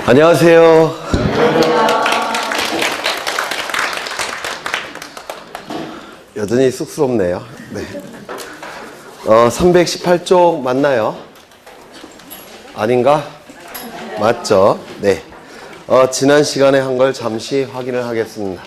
안녕하세요. 여전히 쑥스럽네요. 네. 318쪽 맞나요? 아닌가? 맞죠? 네. 지난 시간에 한 걸 잠시 확인을 하겠습니다.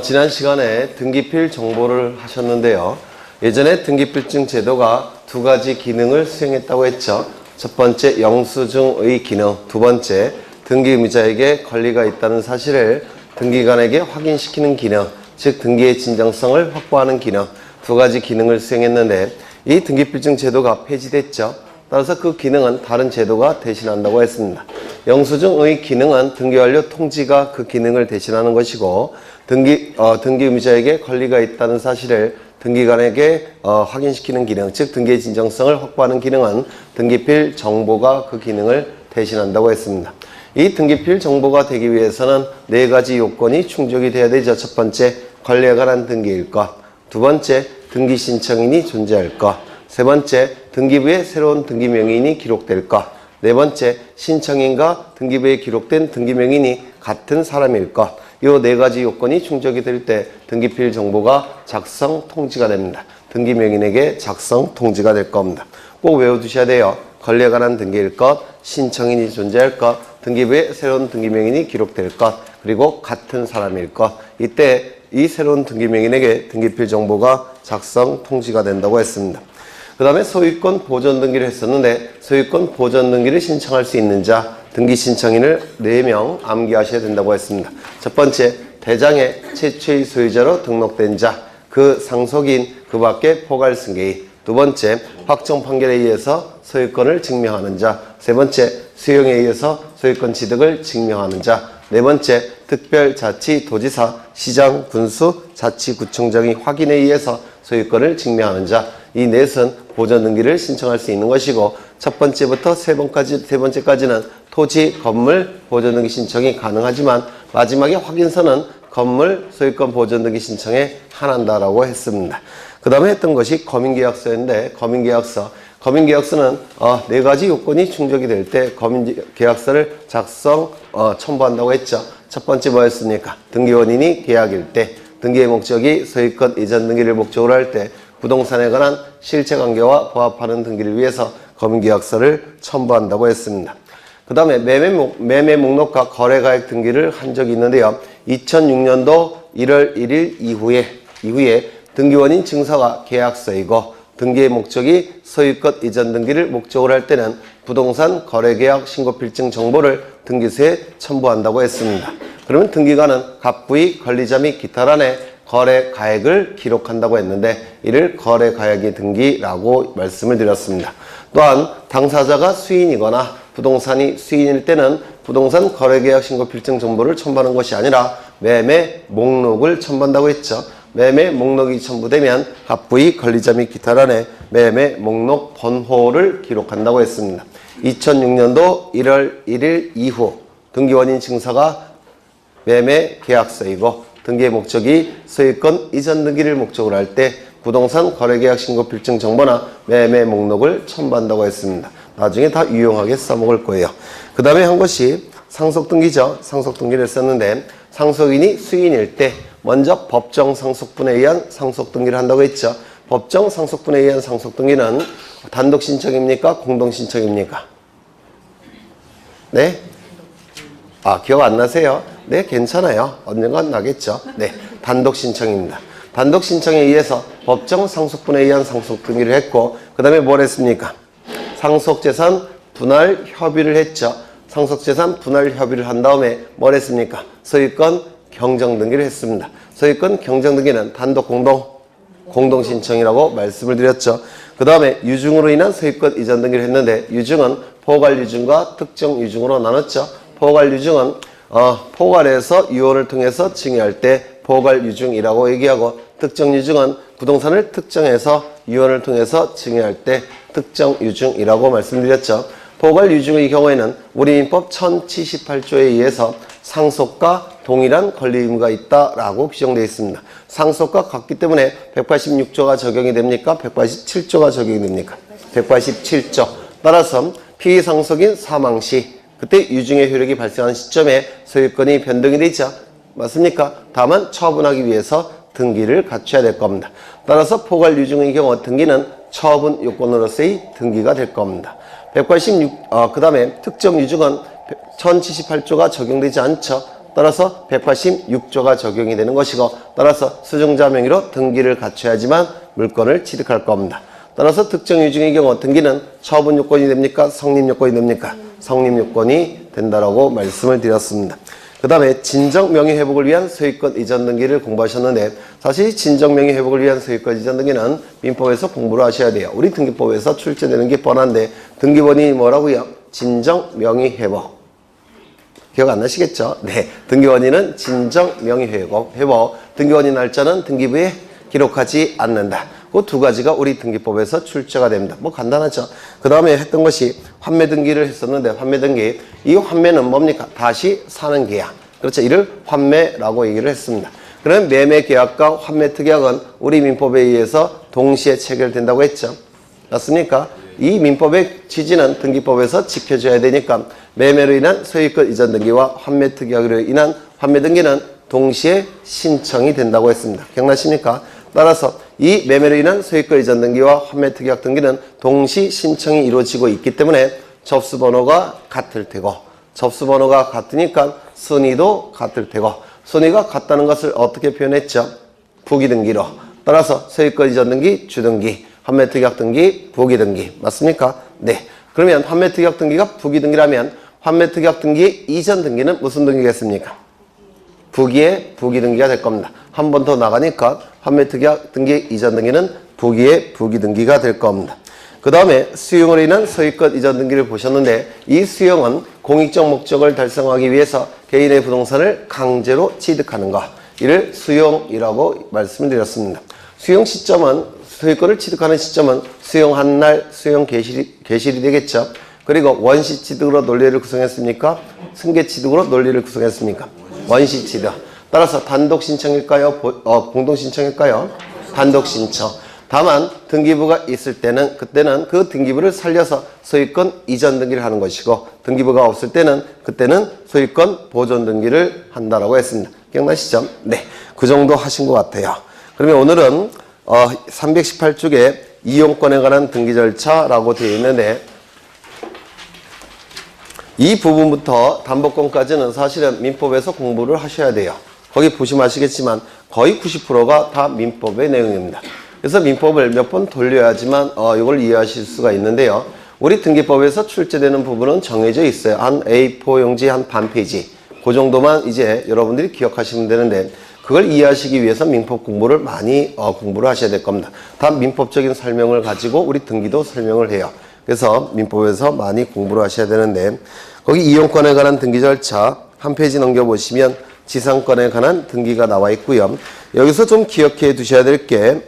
지난 시간에 등기필 정보를 하셨는데요. 예전에 등기필증 제도가 두 가지 기능을 수행했다고 했죠. 첫 번째, 영수증의 기능. 두 번째, 등기의무자에게 권리가 있다는 사실을 등기관에게 확인시키는 기능, 즉 등기의 진정성을 확보하는 기능, 두 가지 기능을 수행했는데 이 등기필증 제도가 폐지됐죠. 따라서 그 기능은 다른 제도가 대신한다고 했습니다. 영수증의 기능은 등기완료 통지가 그 기능을 대신하는 것이고, 등기의무자에게 권리가 있다는 사실을 등기관에게 확인시키는 기능, 즉 등기의 진정성을 확보하는 기능은 등기필 정보가 그 기능을 대신한다고 했습니다. 이 등기필 정보가 되기 위해서는 네 가지 요건이 충족이 돼야 되죠. 첫 번째, 권리에 관한 등기일 것. 두 번째, 등기 신청인이 존재할 것. 세 번째, 등기부에 새로운 등기 명의인이 기록될 것. 네 번째, 신청인과 등기부에 기록된 등기 명의인이 같은 사람일 것. 이 네 가지 요건이 충족이 될 때 등기필 정보가 작성 통지가 됩니다. 등기 명의인에게 작성 통지가 될 겁니다. 꼭 외워두셔야 돼요. 권리에 관한 등기일 것, 신청인이 존재할 것, 등기부에 새로운 등기 명의인이 기록될 것, 그리고 같은 사람일 것. 이때 이 새로운 등기 명의인에게 등기필 정보가 작성 통지가 된다고 했습니다. 그 다음에 소유권 보존 등기를 했었는데, 소유권 보존 등기를 신청할 수 있는 자, 등기 신청인을 4명 암기하셔야 된다고 했습니다. 첫 번째, 대장의 최초의 소유자로 등록된 자, 그 상속인, 그 밖에 포괄승계인. 두 번째, 확정 판결에 의해서 소유권을 증명하는 자. 세 번째, 수용에 의해서 소유권 취득을 증명하는 자. 네 번째, 특별자치도지사, 시장, 군수, 자치구청장의 확인에 의해서 소유권을 증명하는 자. 이 넷은 보존 등기를 신청할 수 있는 것이고, 첫 번째부터 세 번째까지는 토지, 건물 보존 등기 신청이 가능하지만 마지막에 확인서는 건물 소유권 보존 등기 신청에 한한다라고 했습니다. 그 다음에 했던 것이 거민계약서인데, 거민계약서는 네 가지 요건이 충족이 될 때 거민계약서를 첨부한다고 했죠. 첫 번째 뭐였습니까? 등기원인이 계약일 때, 등기의 목적이 소유권 이전 등기를 목적으로 할 때, 부동산에 관한 실체관계와 부합하는 등기를 위해서 거민계약서를 첨부한다고 했습니다. 그 다음에 매매 목록과 거래가액 등기를 한 적이 있는데요. 2006년도 1월 1일 이후에 등기원인 증서가 계약서이고, 등기의 목적이 소유권 이전 등기를 목적으로 할 때는 부동산 거래계약 신고필증 정보를 등기소에 첨부한다고 했습니다. 그러면 등기관은 갑부의 권리자 및 기타란에 거래 가액을 기록한다고 했는데, 이를 거래 가액의 등기라고 말씀을 드렸습니다. 또한 당사자가 수인이거나 부동산이 수인일 때는 부동산 거래계약 신고필증 정보를 첨부하는 것이 아니라 매매 목록을 첨부한다고 했죠. 매매 목록이 첨부되면 갑부의 권리자 및 기타란에 매매 목록 번호를 기록한다고 했습니다. 2006년도 1월 1일 이후 등기원인 증서가 매매 계약서이고, 등기의 목적이 소유권 이전 등기를 목적으로 할 때 부동산 거래계약 신고필증 정보나 매매 목록을 첨부한다고 했습니다. 나중에 다 유용하게 써먹을 거예요. 그 다음에 한 것이 상속등기죠. 상속등기를 했었는데, 상속인이 수인일 때 먼저 법정 상속분에 의한 상속등기를 한다고 했죠. 법정 상속분에 의한 상속등기는 단독 신청입니까? 공동 신청입니까? 네? 기억 안 나세요? 네, 괜찮아요. 언젠간 나겠죠. 네, 단독 신청입니다. 단독 신청에 의해서 법정 상속분에 의한 상속등기를 했고, 그 다음에 뭘 했습니까? 상속재산 분할 협의를 했죠. 상속재산 분할 협의를 한 다음에 뭘 했습니까? 소유권 경정등기를 했습니다. 소유권 경정등기는 단독 공동 신청이라고 말씀을 드렸죠. 그 다음에 유증으로 인한 소유권 이전 등기를 했는데, 유증은 포괄 유증과 특정 유증으로 나눴죠. 포괄 유증은 포괄해서 유언을 통해서 증여할 때 포괄 유증이라고 얘기하고, 특정 유증은 부동산을 특정해서 유언을 통해서 증여할 때 특정 유증이라고 말씀드렸죠. 포괄 유증의 경우에는 우리 민법 1078조에 의해서 상속과 동일한 권리 의무가 있다라고 규정되어 있습니다. 상속과 같기 때문에 186조가 적용이 됩니까? 187조가 적용이 됩니까? 187조. 따라서 피상속인 사망 시 그때 유증의 효력이 발생하는 시점에 소유권이 변동이 되죠. 맞습니까? 다만 처분하기 위해서 등기를 갖춰야 될 겁니다. 따라서 포괄 유증의 경우 등기는 처분 요건으로서의 등기가 될 겁니다. 186, 그 다음에 특정 유증은 1078조가 적용되지 않죠. 따라서 186조가 적용이 되는 것이고, 따라서 수증자 명의로 등기를 갖춰야지만 물건을 취득할 겁니다. 따라서 특정 유증의 경우 등기는 처분 요건이 됩니까? 성립 요건이 됩니까? 성립 요건이 된다라고 말씀을 드렸습니다. 그 다음에 진정 명의 회복을 위한 소유권 이전 등기를 공부하셨는데, 사실 진정 명의 회복을 위한 소유권 이전 등기는 민법에서 공부를 하셔야 돼요. 우리 등기법에서 출제되는 게 뻔한데, 등기본이 뭐라고요? 진정 명의 회복. 기억 안 나시겠죠? 네. 등기원인은 진정 명의 회복. 등기원인 날짜는 등기부에 기록하지 않는다. 그 두 가지가 우리 등기법에서 출제가 됩니다. 뭐 간단하죠? 그 다음에 했던 것이 환매 등기를 했었는데, 환매 등기. 이 환매는 뭡니까? 다시 사는 계약. 그렇죠? 이를 환매라고 얘기를 했습니다. 그러면 매매 계약과 환매 특약은 우리 민법에 의해서 동시에 체결된다고 했죠? 맞습니까? 이 민법의 취지는 등기법에서 지켜져야 되니까 매매로 인한 소유권 이전 등기와 환매 특약으로 인한 환매 등기는 동시에 신청이 된다고 했습니다. 기억나십니까? 따라서 이 매매로 인한 소유권 이전 등기와 환매 특약 등기는 동시 신청이 이루어지고 있기 때문에 접수번호가 같을 테고, 접수번호가 같으니까 순위도 같을 테고, 순위가 같다는 것을 어떻게 표현했죠? 부기등기로. 따라서 소유권 이전 등기, 주등기, 환매 특약 등기, 부기등기. 맞습니까? 네. 그러면 환매 특약 등기가 부기등기라면 환매 특약 등기 이전 등기는 무슨 등기겠습니까? 부기의 부기등기가 될 겁니다. 한 번 더 나가니까 환매 특약 등기 이전 등기는 부기의 부기등기가 될 겁니다. 그 다음에 수용으로 인한 소유권 이전 등기를 보셨는데, 이 수용은 공익적 목적을 달성하기 위해서 개인의 부동산을 강제로 취득하는 것, 이를 수용이라고 말씀을 드렸습니다. 수용 시점은, 소유권을 취득하는 시점은 수용한 날 수용 개시일이 되겠죠. 그리고 원시 취득으로 논리를 구성했습니까? 승계 취득으로 논리를 구성했습니까? 원시 취득. 따라서 단독 신청일까요? 공동 신청일까요? 단독 신청. 다만 등기부가 있을 때는, 그때는 그 등기부를 살려서 소유권 이전 등기를 하는 것이고, 등기부가 없을 때는 그때는 소유권 보존 등기를 한다라고 했습니다. 기억나시죠? 네. 그 정도 하신 것 같아요. 그러면 오늘은 318쪽에 이용권에 관한 등기 절차라고 되어 있는데, 이 부분부터 담보권까지는 사실은 민법에서 공부를 하셔야 돼요. 거기 보시면 아시겠지만 거의 90%가 다 민법의 내용입니다. 그래서 민법을 몇 번 돌려야지만 이걸 이해하실 수가 있는데요. 우리 등기법에서 출제되는 부분은 정해져 있어요. 한 A4 용지 한 반 페이지. 그 정도만 이제 여러분들이 기억하시면 되는데, 그걸 이해하시기 위해서 민법 공부를 많이 공부를 하셔야 될 겁니다. 다 민법적인 설명을 가지고 우리 등기도 설명을 해요. 그래서 민법에서 많이 공부를 하셔야 되는데, 거기 이용권에 관한 등기 절차 한 페이지 넘겨보시면 지상권에 관한 등기가 나와 있고요. 여기서 좀 기억해 두셔야 될 게,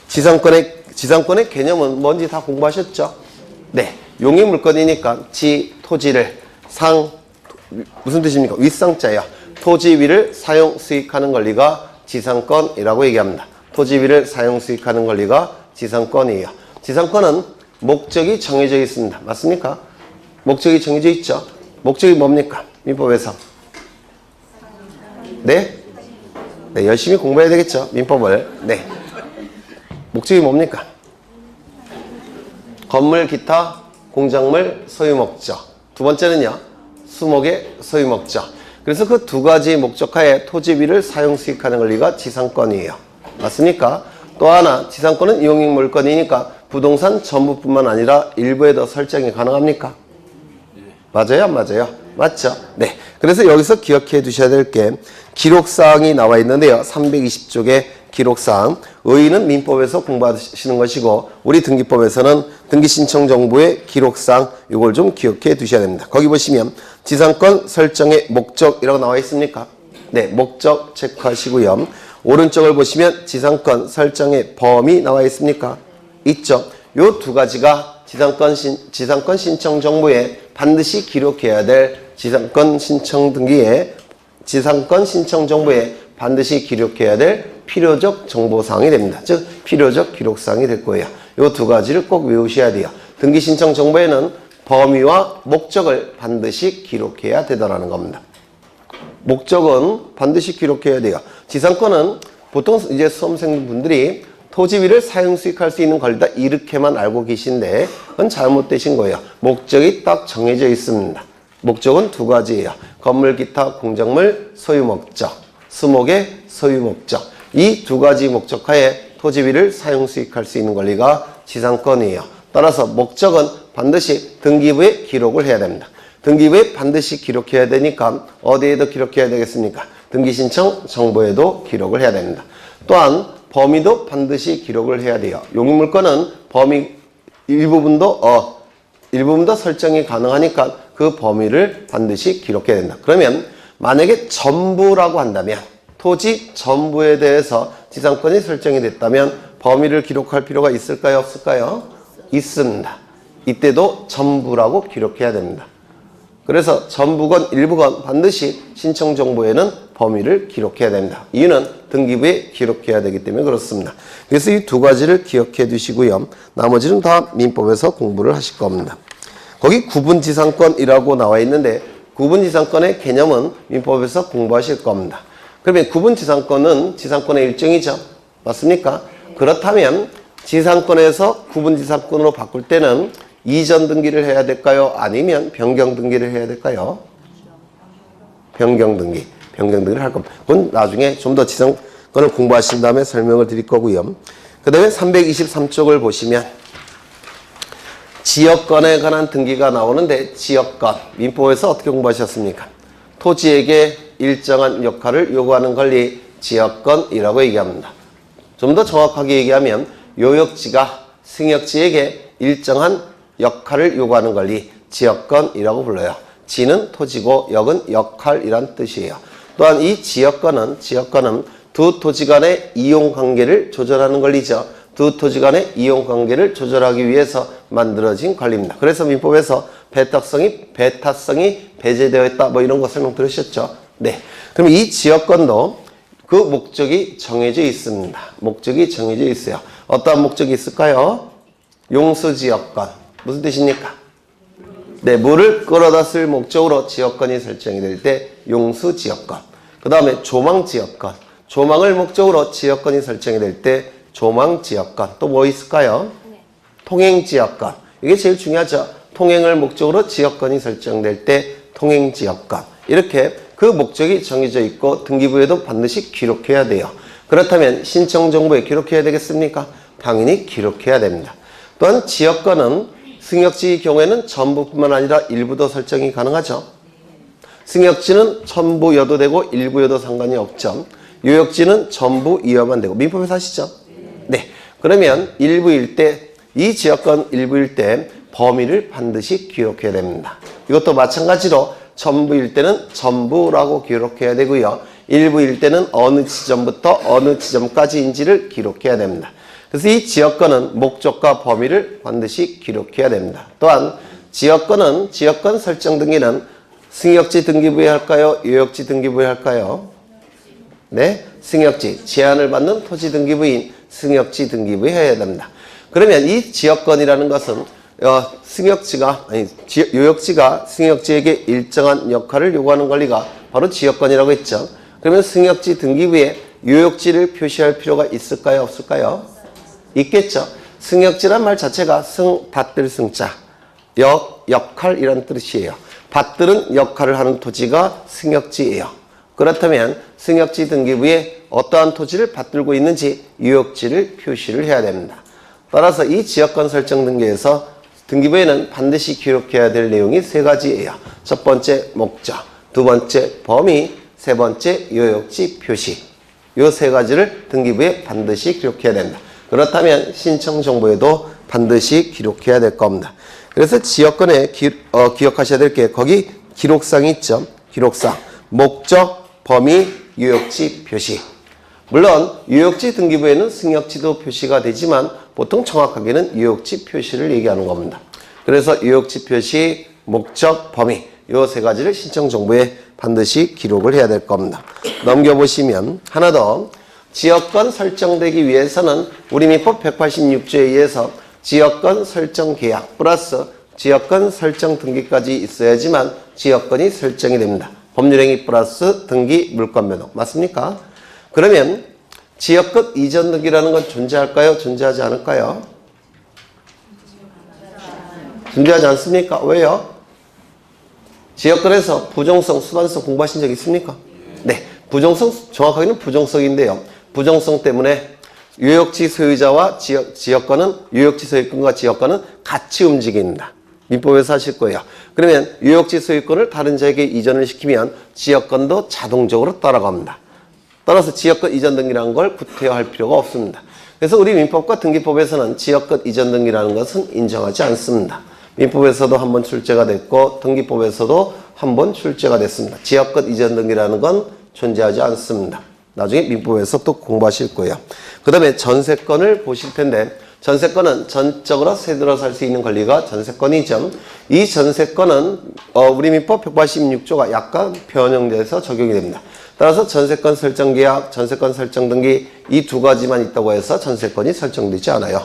지상권의 개념은 뭔지 다 공부하셨죠? 네. 용익 물건이니까 토지를 무슨 뜻입니까? 윗상자예요. 토지 위를 사용 수익하는 권리가 지상권이라고 얘기합니다. 토지 위를 사용 수익하는 권리가 지상권이에요. 지상권은 목적이 정해져 있습니다. 맞습니까? 목적이 정해져 있죠? 목적이 뭡니까? 민법에서. 네? 네, 열심히 공부해야 되겠죠? 민법을. 네. 목적이 뭡니까? 건물, 기타, 공작물, 소유목적. 두 번째는요, 수목의 소유목적. 그래서 그 두 가지 목적하에 토지 위를 사용 수익하는 권리가 지상권이에요. 맞습니까? 또 하나, 지상권은 이용익 물건이니까 부동산 전부뿐만 아니라 일부에도 설정이 가능합니까? 맞아요? 안 맞아요? 맞죠? 네. 그래서 여기서 기억해 두셔야 될 게 기록사항이 나와 있는데요. 320쪽에 기록사항. 의의는 민법에서 공부하시는 것이고, 우리 등기법에서는 등기신청정보의 기록사항, 이걸 좀 기억해 두셔야 됩니다. 거기 보시면 지상권 설정의 목적이라고 나와 있습니까? 네. 목적 체크하시고요. 오른쪽을 보시면 지상권 설정의 범위 나와 있습니까? 있죠. 요 두 가지가 지상권 신청 정보에 반드시 기록해야 될 지상권 신청 등기에 지상권 신청 정보에 반드시 기록해야 될 필요적 정보사항이 됩니다. 즉 필요적 기록사항이 될 거예요. 요 두 가지를 꼭 외우셔야 돼요. 등기 신청 정보에는 범위와 목적을 반드시 기록해야 되더라는 겁니다. 목적은 반드시 기록해야 돼요. 지상권은 보통 이제 수험생분들이 토지위를 사용 수익할 수 있는 권리다 이렇게만 알고 계신데 그건 잘못되신 거예요. 목적이 딱 정해져 있습니다. 목적은 두 가지예요. 건물, 기타, 공작물, 소유 목적, 수목의 소유 목적. 이 두 가지 목적하에 토지위를 사용 수익할 수 있는 권리가 지상권이에요. 따라서 목적은 반드시 등기부에 기록을 해야 됩니다. 등기부에 반드시 기록해야 되니까 어디에도 기록해야 되겠습니까? 등기신청 정보에도 기록을 해야 됩니다. 또한 범위도 반드시 기록을 해야 돼요. 용익물권은 범위 일부분도 설정이 가능하니까 그 범위를 반드시 기록해야 된다. 그러면 만약에 전부라고 한다면 토지 전부에 대해서 지상권이 설정이 됐다면 범위를 기록할 필요가 있을까요? 없을까요? 있습니다. 이때도 전부라고 기록해야 됩니다. 그래서 전부건 일부건 반드시 신청 정보에는 범위를 기록해야 됩니다. 이유는 등기부에 기록해야 되기 때문에 그렇습니다. 그래서 이 두 가지를 기억해 두시고요. 나머지는 다 민법에서 공부를 하실 겁니다. 거기 구분지상권이라고 나와 있는데 구분지상권의 개념은 민법에서 공부하실 겁니다. 그러면 구분지상권은 지상권의 일종이죠. 맞습니까? 그렇다면 지상권에서 구분지상권으로 바꿀 때는 이전 등기를 해야 될까요? 아니면 변경 등기를 해야 될까요? 변경 등기를 할 겁니다. 그건 나중에 좀 더 지상권을 공부하신 다음에 설명을 드릴 거고요. 그 다음에 323쪽을 보시면 지역권에 관한 등기가 나오는데 지역권, 민법에서 어떻게 공부하셨습니까? 토지에게 일정한 역할을 요구하는 권리 지역권이라고 얘기합니다. 좀 더 정확하게 얘기하면 요역지가 승역지에게 일정한 역할을 요구하는 권리 지역권이라고 불러요. 지는 토지고 역은 역할이란 뜻이에요. 또한 이 지역권은 두 토지 간의 이용관계를 조절하는 권리죠. 두 토지 간의 이용관계를 조절하기 위해서 만들어진 권리입니다. 그래서 민법에서 배타성이 배제되어 있다 뭐 이런 거 설명 들으셨죠? 네. 그럼 이 지역권도 그 목적이 정해져 있습니다. 목적이 정해져 있어요. 어떠한 목적이 있을까요? 용수지역권. 무슨 뜻입니까? 네, 물을 끌어다 쓸 목적으로 지역권이 설정이 될 때 용수지역권. 그 다음에 조망지역권. 조망을 목적으로 지역권이 설정이 될 때 조망지역권. 또 뭐 있을까요? 통행지역권. 이게 제일 중요하죠. 통행을 목적으로 지역권이 설정될 때 통행지역권. 이렇게 그 목적이 정해져 있고 등기부에도 반드시 기록해야 돼요. 그렇다면 신청정보에 기록해야 되겠습니까? 당연히 기록해야 됩니다. 또한 지역권은 승역지의 경우에는 전부뿐만 아니라 일부도 설정이 가능하죠. 승역지는 전부여도 되고 일부여도 상관이 없죠. 요역지는 전부이어만 되고 민법에서 하시죠? 네. 그러면 일부일 때, 이 지역권 일부일 때 범위를 반드시 기록해야 됩니다. 이것도 마찬가지로 전부일 때는 전부라고 기록해야 되고요. 일부일 때는 어느 지점부터 어느 지점까지인지를 기록해야 됩니다. 그래서 이 지역권은 목적과 범위를 반드시 기록해야 됩니다. 또한 지역권 설정 등기는 승역지 등기부에 할까요? 요역지 등기부에 할까요? 네, 승역지, 제한을 받는 토지 등기부인 승역지 등기부에 해야 됩니다. 그러면 이 지역권이라는 것은 요역지가 승역지에게 일정한 역할을 요구하는 권리가 바로 지역권이라고 했죠. 그러면 승역지 등기부에 요역지를 표시할 필요가 있을까요? 없을까요? 있겠죠. 승역지란 말 자체가 받들 승자, 역할이라는 뜻이에요. 받들은 역할을 하는 토지가 승역지예요. 그렇다면 승역지 등기부에 어떠한 토지를 받들고 있는지 요역지를 표시를 해야 됩니다. 따라서 이 지역권 설정 등기에서 등기부에는 반드시 기록해야 될 내용이 세 가지예요. 첫 번째 목적, 두 번째 범위, 세 번째 요역지 표시. 이 세 가지를 등기부에 반드시 기록해야 됩니다. 그렇다면 신청 정보에도 반드시 기록해야 될 겁니다. 그래서 지역권에 기억하셔야 될 게 거기 기록상이 있죠. 기록상, 목적, 범위, 요역지 표시. 물론 요역지 등기부에는 승역지도 표시가 되지만 보통 정확하게는 요역지 표시를 얘기하는 겁니다. 그래서 요역지 표시, 목적, 범위 이 세 가지를 신청 정보에 반드시 기록을 해야 될 겁니다. 넘겨보시면 하나 더 지역권 설정되기 위해서는 우리 민법 186조에 의해서 지역권 설정 계약 플러스 지역권 설정 등기까지 있어야지만 지역권이 설정이 됩니다. 법률행위 플러스 등기 물권 변동. 맞습니까? 그러면 지역권 이전 등기라는 건 존재할까요? 존재하지 않을까요? 존재하지 않습니까? 왜요? 지역권에서 부정성, 수반성 공부하신 적 있습니까? 네. 부정성, 정확하게는 부정성인데요. 부정성 때문에 유역지 소유자와 지역권은, 유역지 소유권과 지역권은 같이 움직입니다. 민법에서 하실 거예요. 그러면 유역지 소유권을 다른 자에게 이전을 시키면 지역권도 자동적으로 따라갑니다. 따라서 지역권 이전 등기라는 걸 구태여할 필요가 없습니다. 그래서 우리 민법과 등기법에서는 지역권 이전 등기라는 것은 인정하지 않습니다. 민법에서도 한번 출제가 됐고 등기법에서도 한번 출제가 됐습니다. 지역권 이전 등기라는 건 존재하지 않습니다. 나중에 민법에서 또 공부하실 거예요. 그 다음에 전세권을 보실 텐데 전세권은 전적으로 세들어 살 수 있는 권리가 전세권이죠. 이 전세권은 우리 민법 186조가 약간 변형돼서 적용이 됩니다. 따라서 전세권 설정 계약, 전세권 설정 등기 이 두 가지만 있다고 해서 전세권이 설정되지 않아요.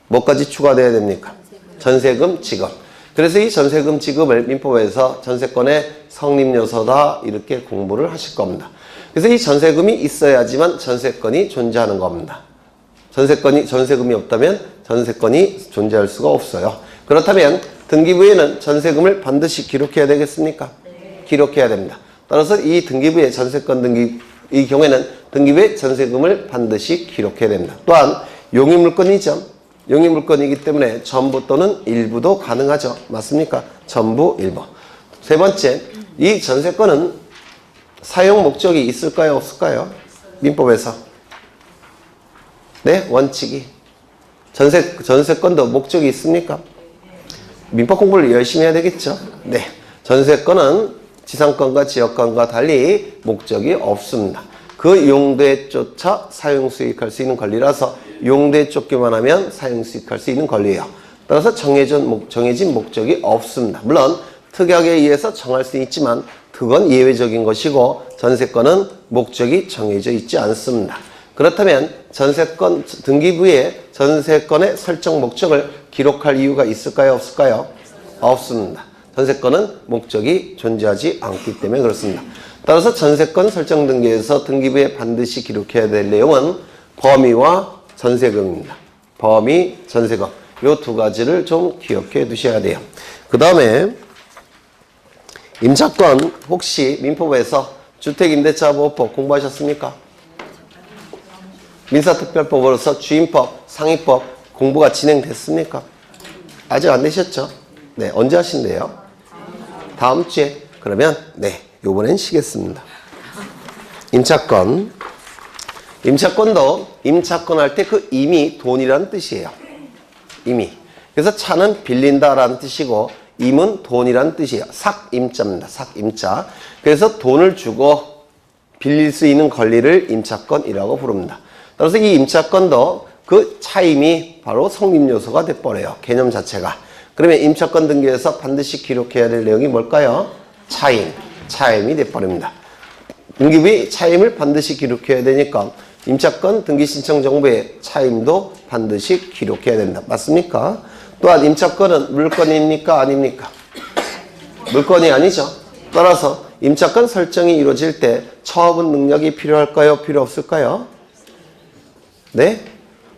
뭐까지 추가돼야 됩니까? 전세금 지급. 그래서 이 전세금 지급을 민법에서 전세권의 성립 요소다 이렇게 공부를 하실 겁니다. 그래서 이 전세금이 있어야지만 전세권이 존재하는 겁니다. 전세금이 없다면 전세권이 존재할 수가 없어요. 그렇다면 등기부에는 전세금을 반드시 기록해야 되겠습니까? 네. 기록해야 됩니다. 따라서 이 등기부의 전세권 등기, 이 경우에는 등기부의 전세금을 반드시 기록해야 됩니다. 또한 용의물권이죠. 용의물권이기 때문에 전부 또는 일부도 가능하죠. 맞습니까? 전부, 일부. 세 번째, 이 전세권은 사용 목적이 있을까요? 없을까요? 민법에서. 네, 원칙이. 전세권도 목적이 있습니까? 민법 공부를 열심히 해야 되겠죠? 네. 전세권은 지상권과 지역권과 달리 목적이 없습니다. 그 용도에 쫓아 사용 수익할 수 있는 권리라서 용도에 쫓기만 하면 사용 수익할 수 있는 권리예요. 따라서 정해진 목적이 없습니다. 물론 특약에 의해서 정할 수 있지만 그건 예외적인 것이고 전세권은 목적이 정해져 있지 않습니다. 그렇다면 전세권 등기부에 전세권의 설정 목적을 기록할 이유가 있을까요? 없을까요? 없습니다. 전세권은 목적이 존재하지 않기 때문에 그렇습니다. 따라서 전세권 설정 등기에서 등기부에 반드시 기록해야 될 내용은 범위와 전세금입니다. 범위, 전세금. 이 두 가지를 좀 기억해 두셔야 돼요. 그 다음에 임차권 혹시 민법에서 주택임대차보호법 공부하셨습니까? 민사특별법으로서 주임법, 상위법 공부가 진행됐습니까? 아직 안 되셨죠? 네, 언제 하신대요? 다음 주에. 그러면 네, 요번엔 쉬겠습니다. 임차권. 임차권도 임차권 할 때 그 임이 돈이라는 뜻이에요. 임이. 그래서 차는 빌린다라는 뜻이고 임은 돈이라는 뜻이에요. 삭임자입니다. 삭임자. 그래서 돈을 주고 빌릴 수 있는 권리를 임차권이라고 부릅니다. 따라서 이 임차권도 그 차임이 바로 성립요소가 돼버려요. 개념 자체가. 그러면 임차권 등기에서 반드시 기록해야 될 내용이 뭘까요? 차임. 차임이 돼버립니다. 등기부에 차임을 반드시 기록해야 되니까 임차권 등기 신청 정보에 차임도 반드시 기록해야 된다. 맞습니까? 또한 임차권은 물건입니까? 아닙니까? 물건이 아니죠. 따라서 임차권 설정이 이루어질 때 처분 능력이 필요할까요? 필요 없을까요? 네?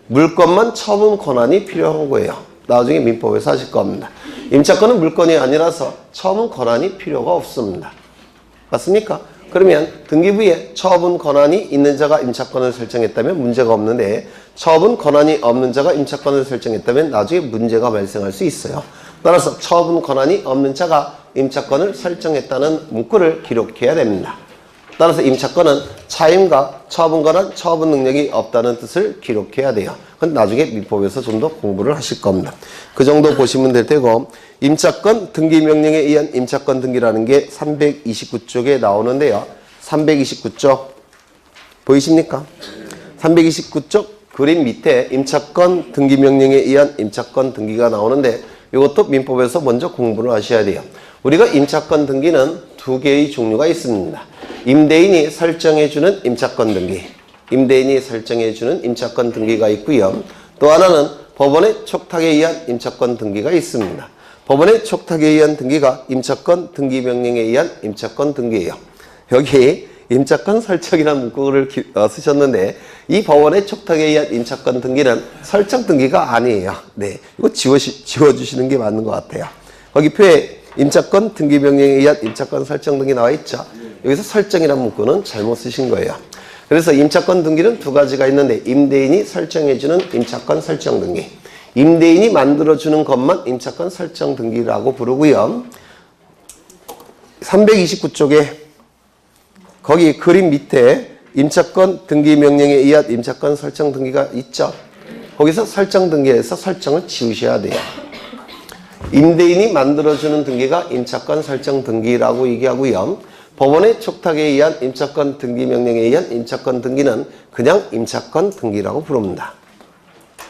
물건만 처분 권한이 필요한 거예요. 나중에 민법에서 하실 겁니다. 임차권은 물건이 아니라서 처분 권한이 필요가 없습니다. 맞습니까? 그러면 등기부에 처분 권한이 있는 자가 임차권을 설정했다면 문제가 없는데 처분 권한이 없는 자가 임차권을 설정했다면 나중에 문제가 발생할 수 있어요. 따라서 처분 권한이 없는 자가 임차권을 설정했다는 문구를 기록해야 됩니다. 따라서 임차권은 차임과 처분 권한, 처분 능력이 없다는 뜻을 기록해야 돼요. 그건 나중에 민법에서 좀 더 공부를 하실 겁니다. 그 정도 보시면 될 테고 임차권 등기 명령에 의한 임차권 등기라는 게 329쪽에 나오는데요. 329쪽 보이십니까? 329쪽 그림 밑에 임차권 등기 명령에 의한 임차권 등기가 나오는데 이것도 민법에서 먼저 공부를 하셔야 돼요. 우리가 임차권 등기는 두 개의 종류가 있습니다. 임대인이 설정해주는 임차권 등기, 임대인이 설정해주는 임차권 등기가 있고요. 또 하나는 법원의 촉탁에 의한 임차권 등기가 있습니다. 법원의 촉탁에 의한 등기가 임차권 등기 명령에 의한 임차권 등기예요. 여기 임차권 설정이라는 문구를 쓰셨는데 이 법원의 촉탁에 의한 임차권 등기는 설정 등기가 아니에요. 네, 이거 지워주시는 게 맞는 것 같아요. 거기 표에 임차권 등기 명령에 의한 임차권 설정 등기 나와 있죠. 여기서 설정이라는 문구는 잘못 쓰신 거예요. 그래서 임차권 등기는 두 가지가 있는데 임대인이 설정해주는 임차권 설정 등기, 임대인이 만들어주는 것만 임차권 설정 등기라고 부르고요. 329쪽에 거기 그림 밑에 임차권 등기 명령에 의한 임차권 설정 등기가 있죠. 거기서 설정 등기에서 설정을 지우셔야 돼요. 임대인이 만들어주는 등기가 임차권 설정 등기라고 얘기하고요. 법원의 촉탁에 의한 임차권 등기 명령에 의한 임차권 등기는 그냥 임차권 등기라고 부릅니다.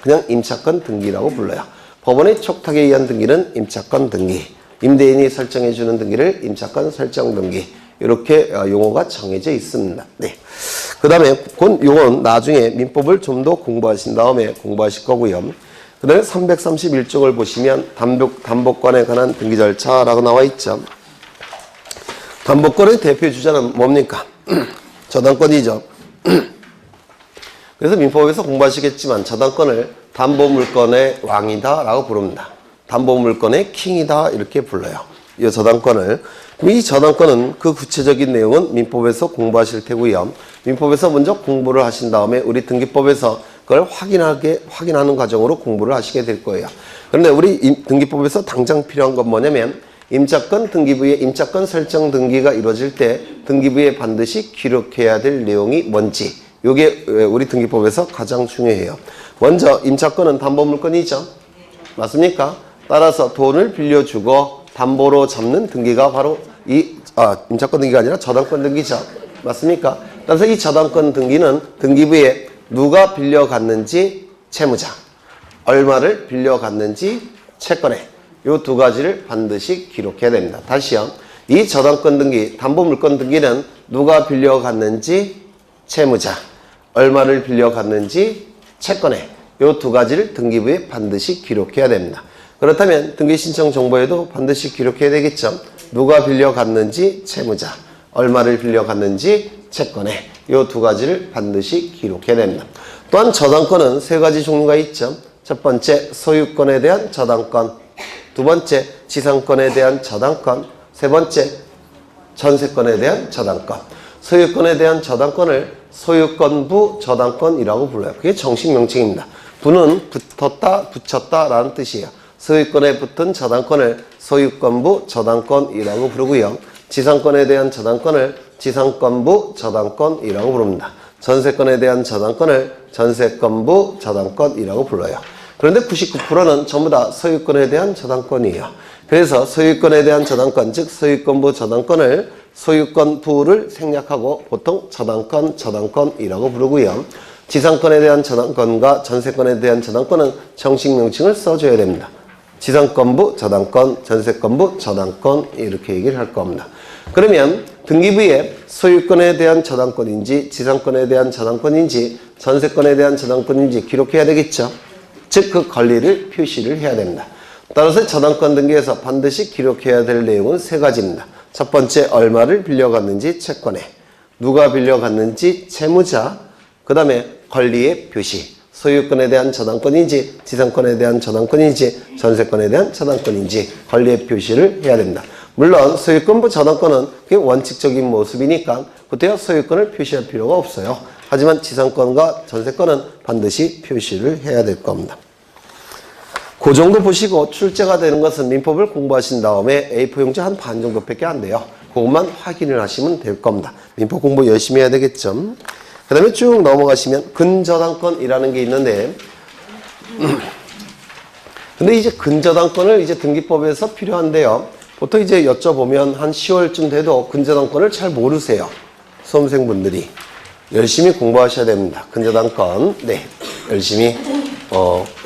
그냥 임차권 등기라고 불러요. 법원의 촉탁에 의한 등기는 임차권 등기, 임대인이 설정해주는 등기를 임차권 설정 등기, 이렇게 용어가 정해져 있습니다. 네. 그 다음에 그 용어는 나중에 민법을 좀 더 공부하신 다음에 공부하실 거고요. 그 다음에 331쪽을 보시면 담보권에 관한 등기 절차라고 나와 있죠. 담보권의 대표 주자는 뭡니까? 저당권이죠. 그래서 민법에서 공부하시겠지만 저당권을 담보물권의 왕이다 라고 부릅니다. 담보물권의 킹이다 이렇게 불러요. 이 저당권을. 이 저당권은 그 구체적인 내용은 민법에서 공부하실 테고요. 민법에서 먼저 공부를 하신 다음에 우리 등기법에서 그걸 확인하는 과정으로 공부를 하시게 될 거예요. 그런데 우리 등기법에서 당장 필요한 건 뭐냐면 임차권 등기부의 임차권 설정 등기가 이루어질 때 등기부에 반드시 기록해야 될 내용이 뭔지, 이게 우리 등기법에서 가장 중요해요. 먼저 임차권은 담보물권이죠. 맞습니까? 따라서 돈을 빌려주고 담보로 잡는 등기가 바로 임차권 등기가 아니라 저당권 등기죠. 맞습니까? 따라서 이 저당권 등기는 등기부에 누가 빌려갔는지 채무자, 얼마를 빌려갔는지 채권에, 이 두 가지를 반드시 기록해야 됩니다. 다시요. 이 저당권 등기, 담보물권 등기는 누가 빌려갔는지 채무자, 얼마를 빌려갔는지 채권에, 이 두 가지를 등기부에 반드시 기록해야 됩니다. 그렇다면 등기신청 정보에도 반드시 기록해야 되겠죠. 누가 빌려갔는지 채무자, 얼마를 빌려갔는지 채권에, 이 두 가지를 반드시 기록해야 됩니다. 또한 저당권은 세 가지 종류가 있죠. 첫 번째, 소유권에 대한 저당권, 두 번째, 지상권에 대한 저당권, 세 번째, 전세권에 대한 저당권. 소유권에 대한 저당권을 소유권부 저당권이라고 불러요. 그게 정식 명칭입니다. 부는 붙었다, 붙였다라는 뜻이에요. 소유권에 붙은 저당권을 소유권부 저당권이라고 부르고요. 지상권에 대한 저당권을 지상권부 저당권이라고 부릅니다. 전세권에 대한 저당권을 전세권부 저당권이라고 불러요. 그런데 99%는 전부 다 소유권에 대한 저당권이에요. 그래서 소유권에 대한 저당권, 즉 소유권부 저당권을 소유권부를 생략하고 보통 저당권이라고 부르고요. 지상권에 대한 저당권과 전세권에 대한 저당권은 정식 명칭을 써줘야 됩니다. 지상권부 저당권, 전세권부 저당권 이렇게 얘기를 할 겁니다. 그러면 등기부에 소유권에 대한 저당권인지 지상권에 대한 저당권인지 전세권에 대한 저당권인지 기록해야 되겠죠. 즉 그 권리를 표시를 해야 됩니다. 따라서 저당권 등기에서 반드시 기록해야 될 내용은 세 가지입니다. 첫 번째, 얼마를 빌려갔는지 채권에, 누가 빌려갔는지 채무자, 그 다음에 권리의 표시, 소유권에 대한 저당권인지 지상권에 대한 저당권인지 전세권에 대한 저당권인지 권리의 표시를 해야 됩니다. 물론 소유권부 저당권은 그게 원칙적인 모습이니까 그때야 소유권을 표시할 필요가 없어요. 하지만 지상권과 전세권은 반드시 표시를 해야 될 겁니다. 그 정도 보시고 출제가 되는 것은 민법을 공부하신 다음에 A4 용지 한 반 정도밖에 안 돼요. 그것만 확인을 하시면 될 겁니다. 민법 공부 열심히 해야 되겠죠. 그 다음에 쭉 넘어가시면 근저당권이라는 게 있는데 근데 이제 근저당권을 이제 등기법에서 필요한데요. 보통 이제 여쭤보면 한 10월쯤 돼도 근저당권을 잘 모르세요. 수험생분들이. 열심히 공부하셔야 됩니다. 근저당권. 네. 열심히.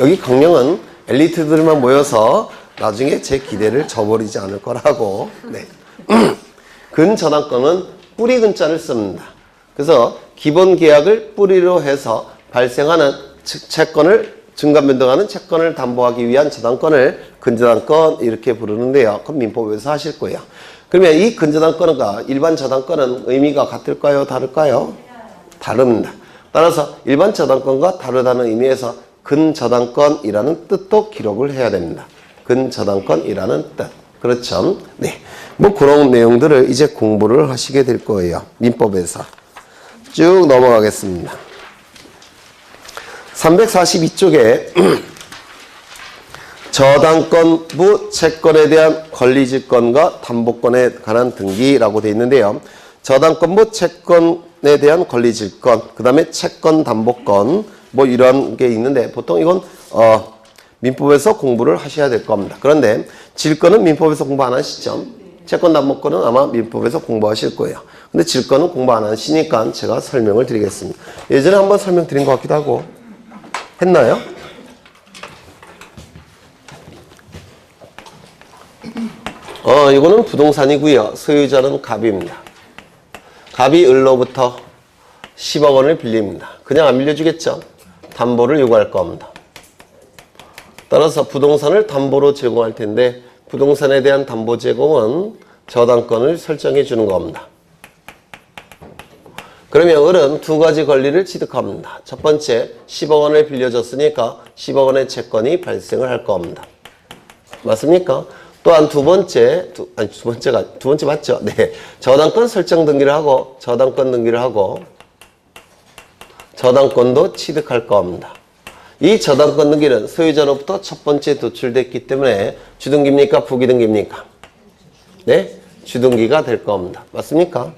여기 강령은 엘리트들만 모여서 나중에 제 기대를 저버리지 않을 거라고. 네. 근저당권은 뿌리 근자를 씁니다. 그래서 기본 계약을 뿌리로 해서 발생하는 채권을 증감 변동하는 채권을 담보하기 위한 저당권을 근저당권 이렇게 부르는데요. 그럼 민법에서 하실 거예요. 그러면 이 근저당권과 일반 저당권은 의미가 같을까요? 다를까요? 다릅니다. 따라서 일반 저당권과 다르다는 의미에서 근저당권이라는 뜻도 기록을 해야 됩니다. 근저당권이라는 뜻. 그렇죠? 네. 뭐 그런 내용들을 이제 공부를 하시게 될 거예요. 민법에서. 쭉 넘어가겠습니다. 342쪽에 저당권부 채권에 대한 권리질권과 담보권에 관한 등기라고 되어 있는데요. 저당권부 채권에 대한 권리질권, 그 다음에 채권 담보권, 뭐 이런 게 있는데 보통 이건 민법에서 공부를 하셔야 될 겁니다. 그런데 질권은 민법에서 공부 안 하시죠? 채권 담보권은 아마 민법에서 공부하실 거예요. 근데 질권은 공부 안 하시니까 제가 설명을 드리겠습니다. 예전에 한번 설명드린 것 같기도 하고 했나요? 이거는 부동산이고요. 소유자는 갑입니다. 갑이 을로부터 10억 원을 빌립니다. 그냥 안 빌려주겠죠? 담보를 요구할 겁니다. 따라서 부동산을 담보로 제공할 텐데 부동산에 대한 담보 제공은 저당권을 설정해 주는 겁니다. 그러면 을은 두 가지 권리를 취득합니다. 첫 번째, 10억 원을 빌려줬으니까 10억 원의 채권이 발생을 할 겁니다. 맞습니까? 또한 두 번째 맞죠? 네. 저당권 설정 등기를 하고, 저당권 등기를 하고, 저당권도 취득할 겁니다. 이 저당권 등기는 소유자로부터 첫 번째 도출됐기 때문에 주등기입니까? 부기등기입니까? 네? 주등기가 될 겁니다. 맞습니까?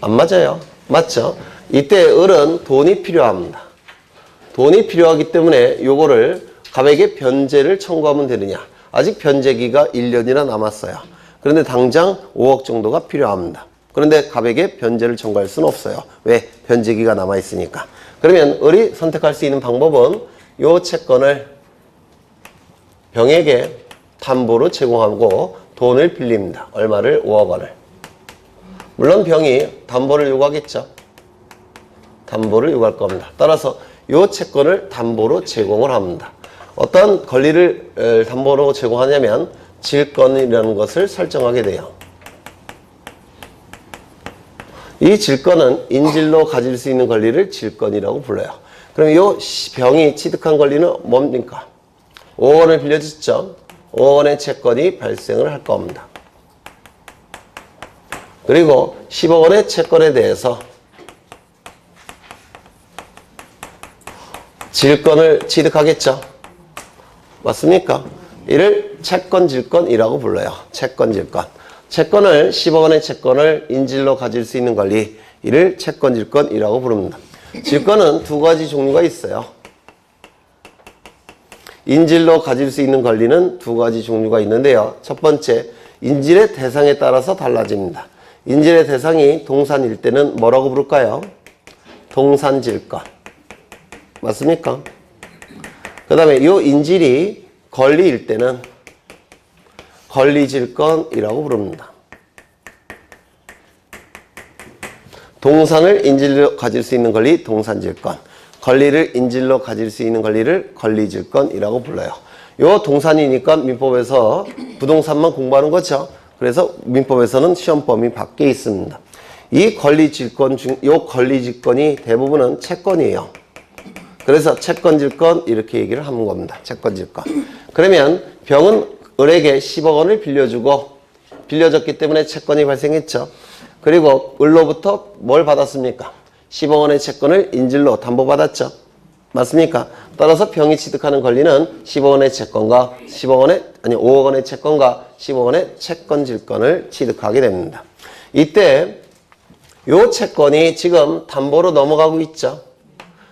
안 맞아요? 맞죠? 이때 을은 돈이 필요합니다. 돈이 필요하기 때문에 요거를 갑에게 변제를 청구하면 되느냐? 아직 변제기가 1년이나 남았어요. 그런데 당장 5억 정도가 필요합니다. 그런데 갑에게 변제를 청구할 수는 없어요. 왜? 변제기가 남아있으니까. 그러면 을이 선택할 수 있는 방법은 요 채권을 병에게 담보로 제공하고 돈을 빌립니다. 얼마를? 5억 원을. 물론 병이 담보를 요구하겠죠. 담보를 요구할 겁니다. 따라서 요 채권을 담보로 제공을 합니다. 어떤 권리를 담보로 제공하냐면 질권이라는 것을 설정하게 돼요. 이 질권은 인질로 가질 수 있는 권리를 질권이라고 불러요. 그럼 이 병이 취득한 권리는 뭡니까? 5억 원을 빌려줬죠. 5억 원의 채권이 발생을 할 겁니다. 그리고 10억 원의 채권에 대해서 질권을 취득하겠죠. 맞습니까? 이를 채권질권이라고 불러요. 채권질권. 채권을 10억 원의 채권을 인질로 가질 수 있는 권리, 이를 채권질권이라고 부릅니다. 질권은 두 가지 종류가 있어요. 인질로 가질 수 있는 권리는 두 가지 종류가 있는데요. 첫 번째, 인질의 대상에 따라서 달라집니다. 인질의 대상이 동산일 때는 뭐라고 부를까요? 동산질권. 맞습니까? 그 다음에 이 인질이 권리일 때는 권리질권이라고 부릅니다. 동산을 인질로 가질 수 있는 권리, 동산질권. 권리를 인질로 가질 수 있는 권리를 권리질권이라고 불러요. 요 동산이니까 민법에서 부동산만 공부하는 거죠. 그래서 민법에서는 시험 범위 밖에 있습니다. 이 권리질권 요 권리질권이 대부분은 채권이에요. 그래서 채권질권 이렇게 얘기를 하는 겁니다. 채권질권. 그러면 병은 을에게 10억 원을 빌려줬기 때문에 채권이 발생했죠. 그리고 을로부터 뭘 받았습니까? 10억 원의 채권을 인질로 담보받았죠. 맞습니까? 따라서 병이 취득하는 권리는 10억 원의 채권과 5억 원의 채권과 10억 원의 채권질권을 취득하게 됩니다. 이때 요 채권이 지금 담보로 넘어가고 있죠.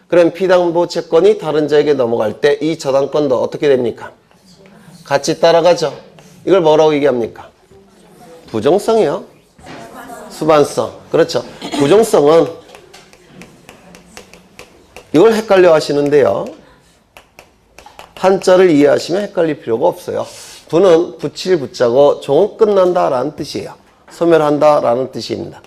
그럼 피담보 채권이 다른 자에게 넘어갈 때 이 저당권도 어떻게 됩니까? 같이 따라가죠. 이걸 뭐라고 얘기합니까? 부정성이요. 수반성. 그렇죠. 부정성은 이걸 헷갈려 하시는데요. 한자를 이해하시면 헷갈릴 필요가 없어요. 부는 붙일 붙자고 종은 끝난다라는 뜻이에요. 소멸한다라는 뜻입니다.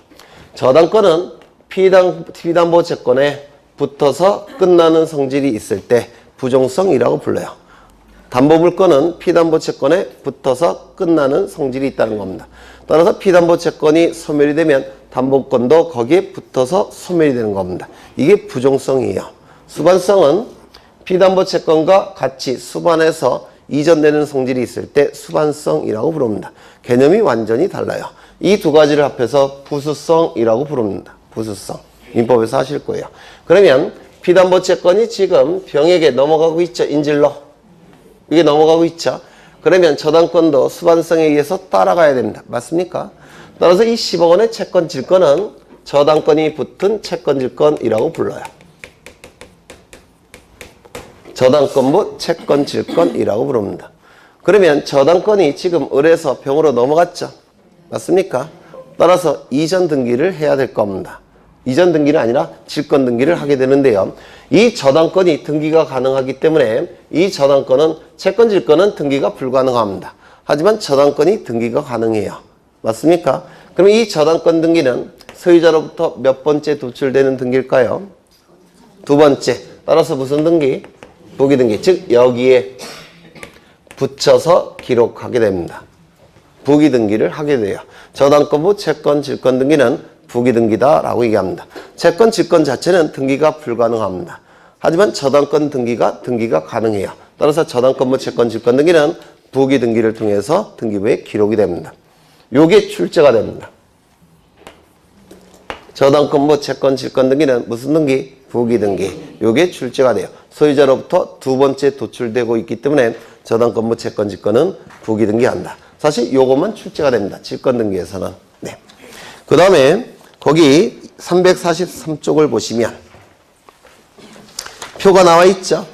저당권은 피담보 채권에 붙어서 끝나는 성질이 있을 때 부종성이라고 불러요. 담보물건은 피담보채권에 붙어서 끝나는 성질이 있다는 겁니다. 따라서 피담보채권이 소멸이 되면 담보권도 거기에 붙어서 소멸이 되는 겁니다. 이게 부종성이에요. 수반성은 피담보채권과 같이 수반해서 이전되는 성질이 있을 때 수반성이라고 부릅니다. 개념이 완전히 달라요. 이 두 가지를 합해서 부수성이라고 부릅니다. 부수성. 민법에서 하실 거예요. 그러면 피담보채권이 지금 병에게 넘어가고 있죠. 인질로. 이게 넘어가고 있죠. 그러면 저당권도 수반성에 의해서 따라가야 됩니다. 맞습니까? 따라서 이 10억 원의 채권 질권은 저당권이 붙은 채권 질권이라고 불러요. 저당권부 채권 질권이라고 부릅니다. 그러면 저당권이 지금 을에서 병으로 넘어갔죠. 맞습니까? 따라서 이전 등기를 해야 될 겁니다. 이전 등기는 아니라 질권 등기를 하게 되는데요. 이 저당권이 등기가 가능하기 때문에 이 저당권은 채권 질권은 등기가 불가능합니다. 하지만 저당권이 등기가 가능해요. 맞습니까? 그럼 이 저당권 등기는 소유자로부터 몇 번째 도출되는 등기일까요? 두 번째. 따라서 무슨 등기? 부기 등기. 즉 여기에 붙여서 기록하게 됩니다. 부기 등기를 하게 돼요. 저당권부 채권 질권 등기는 부기 등기다라고 얘기합니다. 채권 질권 자체는 등기가 불가능합니다. 하지만 저당권 등기가 가능해요. 따라서 저당권부 채권 질권 등기는 부기 등기를 통해서 등기부에 기록이 됩니다. 요게 출제가 됩니다. 저당권부 채권 질권 등기는 무슨 등기? 부기 등기. 요게 출제가 돼요. 소유자로부터 두 번째 도출되고 있기 때문에 저당권부 채권 질권은 부기 등기한다. 사실 요것만 출제가 됩니다. 질권 등기에서는. 네. 그 다음에 거기 343쪽을 보시면 표가 나와 있죠?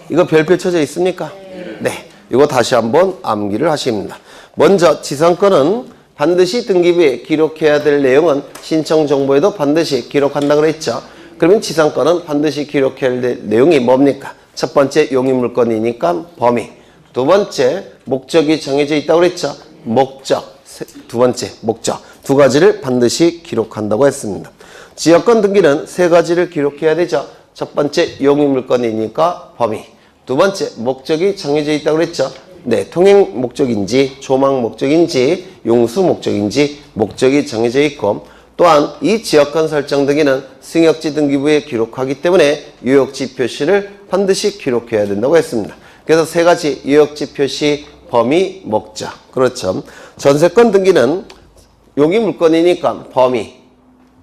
이거 별표 쳐져 있습니까? 네. 이거 다시 한번 암기를 하십니다. 먼저 지상권은 반드시 등기부에 기록해야 될 내용은 신청 정보에도 반드시 기록한다 그랬죠? 그러면 지상권은 반드시 기록해야 될 내용이 뭡니까? 첫 번째 용의물건이니까 범위. 두 번째 목적이 정해져 있다고 그랬죠? 목적. 두 번째 목적. 두 가지를 반드시 기록한다고 했습니다. 지역권 등기는 세 가지를 기록해야 되죠. 첫 번째 용의물건이니까 범위. 두 번째 목적이 정해져 있다고 그랬죠. 네, 통행 목적인지 조망 목적인지 용수 목적인지 목적이 정해져 있고 또한 이 지역권 설정 등기는 승역지 등기부에 기록하기 때문에 유역지 표시를 반드시 기록해야 된다고 했습니다. 그래서 세 가지 유역지 표시, 범위, 목적. 그렇죠. 전세권 등기는 용의물건이니까 범위.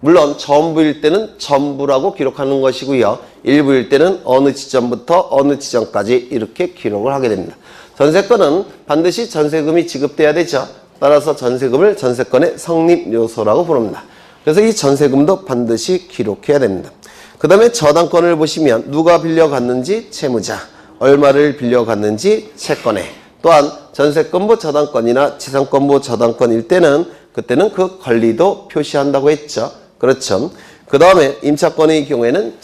물론 전부일 때는 전부라고 기록하는 것이고요. 일부일 때는 어느 지점부터 어느 지점까지 이렇게 기록을 하게 됩니다. 전세권은 반드시 전세금이 지급돼야 되죠. 따라서 전세금을 전세권의 성립 요소라고 부릅니다. 그래서 이 전세금도 반드시 기록해야 됩니다. 그 다음에 저당권을 보시면 누가 빌려갔는지 채무자, 얼마를 빌려갔는지 채권에, 또한 전세권부 저당권이나 지상권부 저당권일 때는 그때는 그 권리도 표시한다고 했죠. 그렇죠. 그 다음에 임차권의 경우에는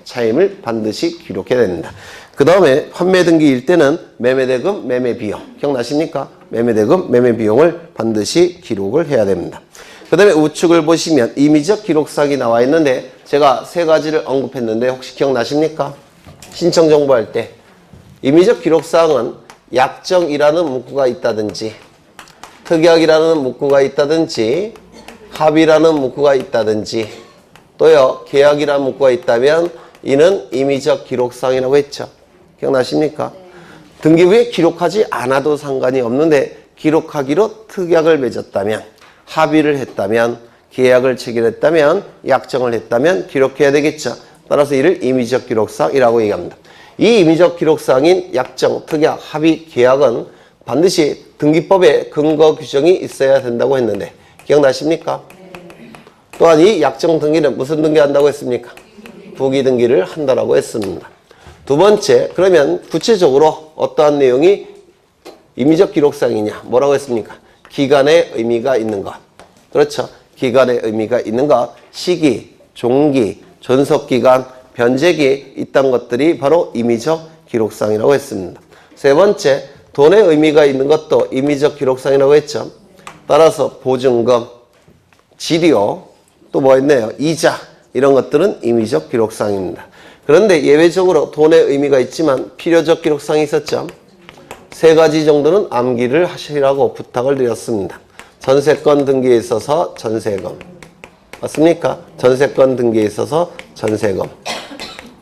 차임을 반드시 기록해야 됩니다. 그 다음에 판매 등기일 때는 매매대금, 매매비용. 기억나십니까? 매매대금, 매매비용을 반드시 기록을 해야 됩니다. 그 다음에 우측을 보시면 임의적 기록사항이 나와 있는데 제가 세 가지를 언급했는데 혹시 기억나십니까? 신청 정보할 때 임의적 기록사항은 약정이라는 문구가 있다든지 특약이라는 문구가 있다든지 합의라는 문구가 있다든지 또요 계약이라는 문구가 있다면 이는 임의적 기록사항이라고 했죠. 기억나십니까? 등기부에 기록하지 않아도 상관이 없는데 기록하기로 특약을 맺었다면 합의를 했다면 계약을 체결했다면 약정을 했다면 기록해야 되겠죠. 따라서 이를 임의적 기록사항이라고 얘기합니다. 이 임의적 기록사항인 약정, 특약, 합의, 계약은 반드시 등기법에 근거 규정이 있어야 된다고 했는데 기억나십니까? 또한 이 약정 등기는 무슨 등기 한다고 했습니까? 부기 등기를 한다라고 했습니다. 두 번째, 그러면 구체적으로 어떠한 내용이 임의적 기록사항이냐? 뭐라고 했습니까? 기간의 의미가 있는 것. 그렇죠. 기간의 의미가 있는 것. 시기, 종기, 존속기간, 변제기 이딴 것들이 바로 임의적 기록사항이라고 했습니다. 세 번째, 돈의 의미가 있는 것도 임의적 기록사항이라고 했죠. 따라서 보증금, 지료, 또 뭐 있네요? 이자 이런 것들은 임의적 기록사항입니다. 그런데 예외적으로 돈의 의미가 있지만 필요적 기록상이 있었죠. 3가지 정도는 암기를 하시라고 부탁을 드렸습니다. 전세권 등기에 있어서 전세금. 맞습니까? 전세권 등기에 있어서 전세금.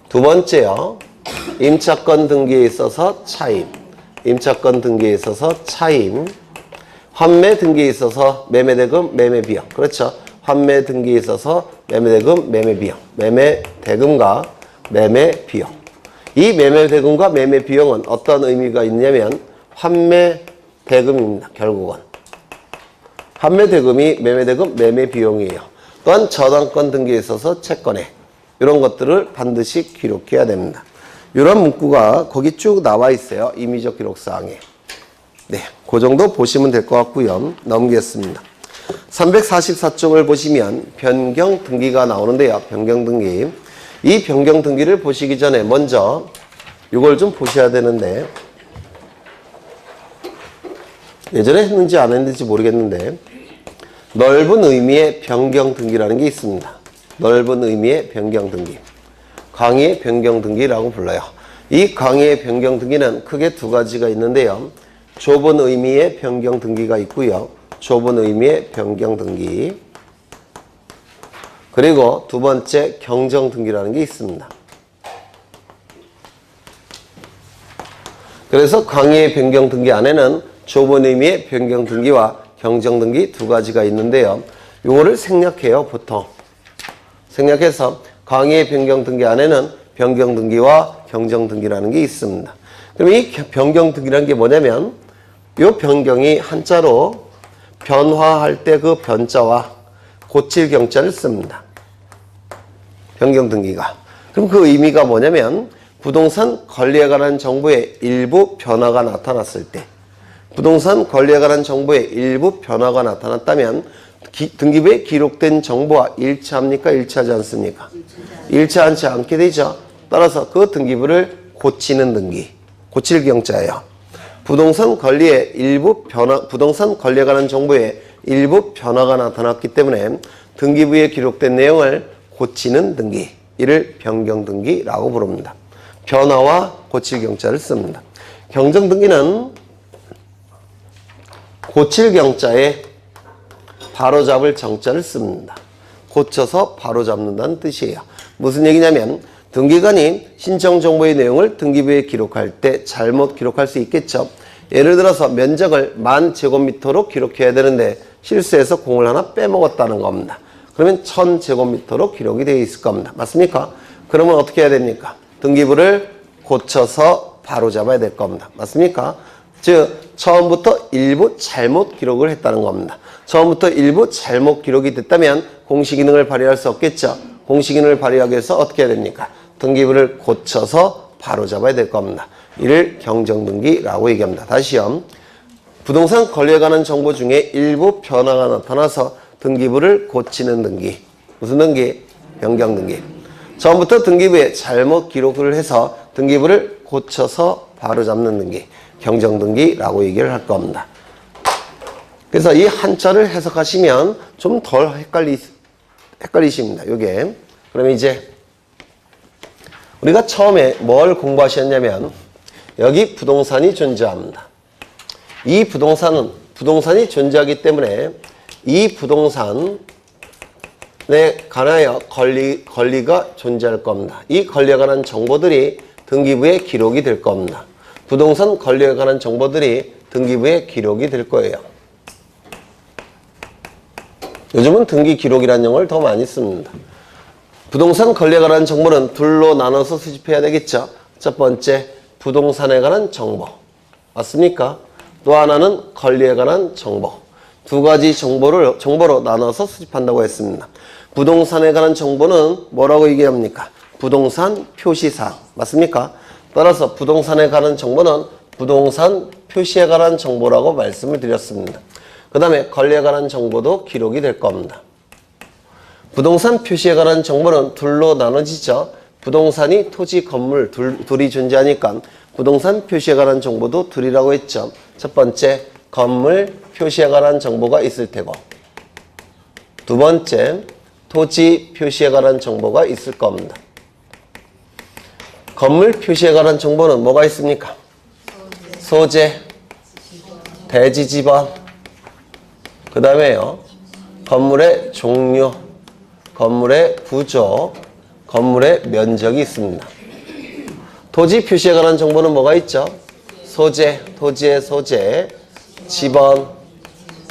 두 번째요. 임차권 등기에 있어서 차임. 임차권 등기에 있어서 차임. 환매 등기에 있어서 매매대금, 매매비용. 그렇죠. 환매 등기에 있어서 매매대금, 매매비용. 매매대금과 매매비용. 이 매매대금과 매매비용은 어떤 의미가 있냐면 환매대금입니다. 결국은. 환매대금이 매매대금, 매매비용이에요. 또한 저당권 등기에 있어서 채권에 이런 것들을 반드시 기록해야 됩니다. 이런 문구가 거기 쭉 나와 있어요. 임의적 기록사항에. 네, 그 정도 보시면 될 것 같고요. 넘기겠습니다. 344쪽을 보시면 변경 등기가 나오는데요. 변경 등기. 이 변경 등기를 보시기 전에 먼저 이걸 좀 보셔야 되는데 예전에 했는지 안 했는지 모르겠는데 넓은 의미의 변경 등기라는 게 있습니다. 넓은 의미의 변경 등기. 광의의 변경 등기라고 불러요. 이 광의의 변경 등기는 크게 2가지가 있는데요. 좁은 의미의 변경 등기가 있고요. 좁은 의미의 변경 등기. 그리고 두 번째 경정 등기라는 게 있습니다. 그래서 광의의 변경 등기 안에는 좁은 의미의 변경 등기와 경정 등기 2가지가 있는데요. 요거를 생략해요, 보통. 생략해서 광의의 변경 등기 안에는 변경 등기와 경정 등기라는 게 있습니다. 그럼 이 변경 등기라는 게 뭐냐면 이 변경이 한자로 변화할 때 그 변자와 고칠 경자를 씁니다. 변경 등기가. 그럼 그 의미가 뭐냐면 부동산 권리에 관한 정보의 일부 변화가 나타났을 때 부동산 권리에 관한 정보의 일부 변화가 나타났다면 등기부에 기록된 정보와 일치합니까? 일치하지 않습니까? 일치하지 않게 되죠. 따라서 그 등기부를 고치는 등기, 고칠 경자예요. 부동산 권리에 부동산 권리에 관한 정보에 일부 변화가 나타났기 때문에 등기부에 기록된 내용을 고치는 등기, 이를 변경 등기라고 부릅니다. 변화와 고칠 경자를 씁니다. 경정 등기는 고칠 경자에 바로잡을 정자를 씁니다. 고쳐서 바로잡는다는 뜻이에요. 무슨 얘기냐면 등기관이 신청 정보의 내용을 등기부에 기록할 때 잘못 기록할 수 있겠죠. 예를 들어서 면적을 10,000제곱미터로 기록해야 되는데 실수해서 공을 하나 빼먹었다는 겁니다. 그러면 1000제곱미터로 기록이 되어 있을 겁니다. 맞습니까? 그러면 어떻게 해야 됩니까? 등기부를 고쳐서 바로잡아야 될 겁니다. 맞습니까? 즉 처음부터 일부 잘못 기록을 했다는 겁니다. 처음부터 일부 잘못 기록이 됐다면 공시기능을 발휘할 수 없겠죠. 공시기능을 발휘하기 위해서 어떻게 해야 됩니까? 등기부를 고쳐서 바로잡아야 될 겁니다. 이를 경정등기라고 얘기합니다. 다시요. 부동산 권리에 관한 정보 중에 일부 변화가 나타나서 등기부를 고치는 등기. 무슨 등기? 변경등기. 처음부터 등기부에 잘못 기록을 해서 등기부를 고쳐서 바로잡는 등기. 경정등기라고 얘기를 할 겁니다. 그래서 이 한자를 해석하시면 좀 덜 헷갈리십니다. 요게. 그러면 이제 우리가 처음에 뭘 공부하셨냐면 여기 부동산이 존재합니다. 이 부동산이 존재하기 때문에 이 부동산에 관하여 권리가 존재할 겁니다. 이 권리에 관한 정보들이 등기부에 기록이 될 겁니다. 부동산 권리에 관한 정보들이 등기부에 기록이 될 거예요. 요즘은 등기 기록이라는 용어를 더 많이 씁니다. 부동산 권리에 관한 정보는 둘로 나눠서 수집해야 되겠죠. 첫 번째, 부동산에 관한 정보. 맞습니까? 또 하나는 권리에 관한 정보. 2가지 정보로 나눠서 수집한다고 했습니다. 부동산에 관한 정보는 뭐라고 얘기합니까? 부동산 표시사항. 맞습니까? 따라서 부동산에 관한 정보는 부동산 표시에 관한 정보라고 말씀을 드렸습니다. 그 다음에 권리에 관한 정보도 기록이 될 겁니다. 부동산 표시에 관한 정보는 둘로 나눠지죠. 부동산이 토지, 건물 둘이 존재하니까 부동산 표시에 관한 정보도 둘이라고 했죠. 첫 번째, 건물 표시에 관한 정보가 있을 테고 두 번째, 토지 표시에 관한 정보가 있을 겁니다. 건물 표시에 관한 정보는 뭐가 있습니까? 소재, 대지 지번, 그 다음에요. 건물의 종류, 건물의 구조, 건물의 면적이 있습니다. 토지 표시에 관한 정보는 뭐가 있죠? 소재, 토지의 소재, 지번,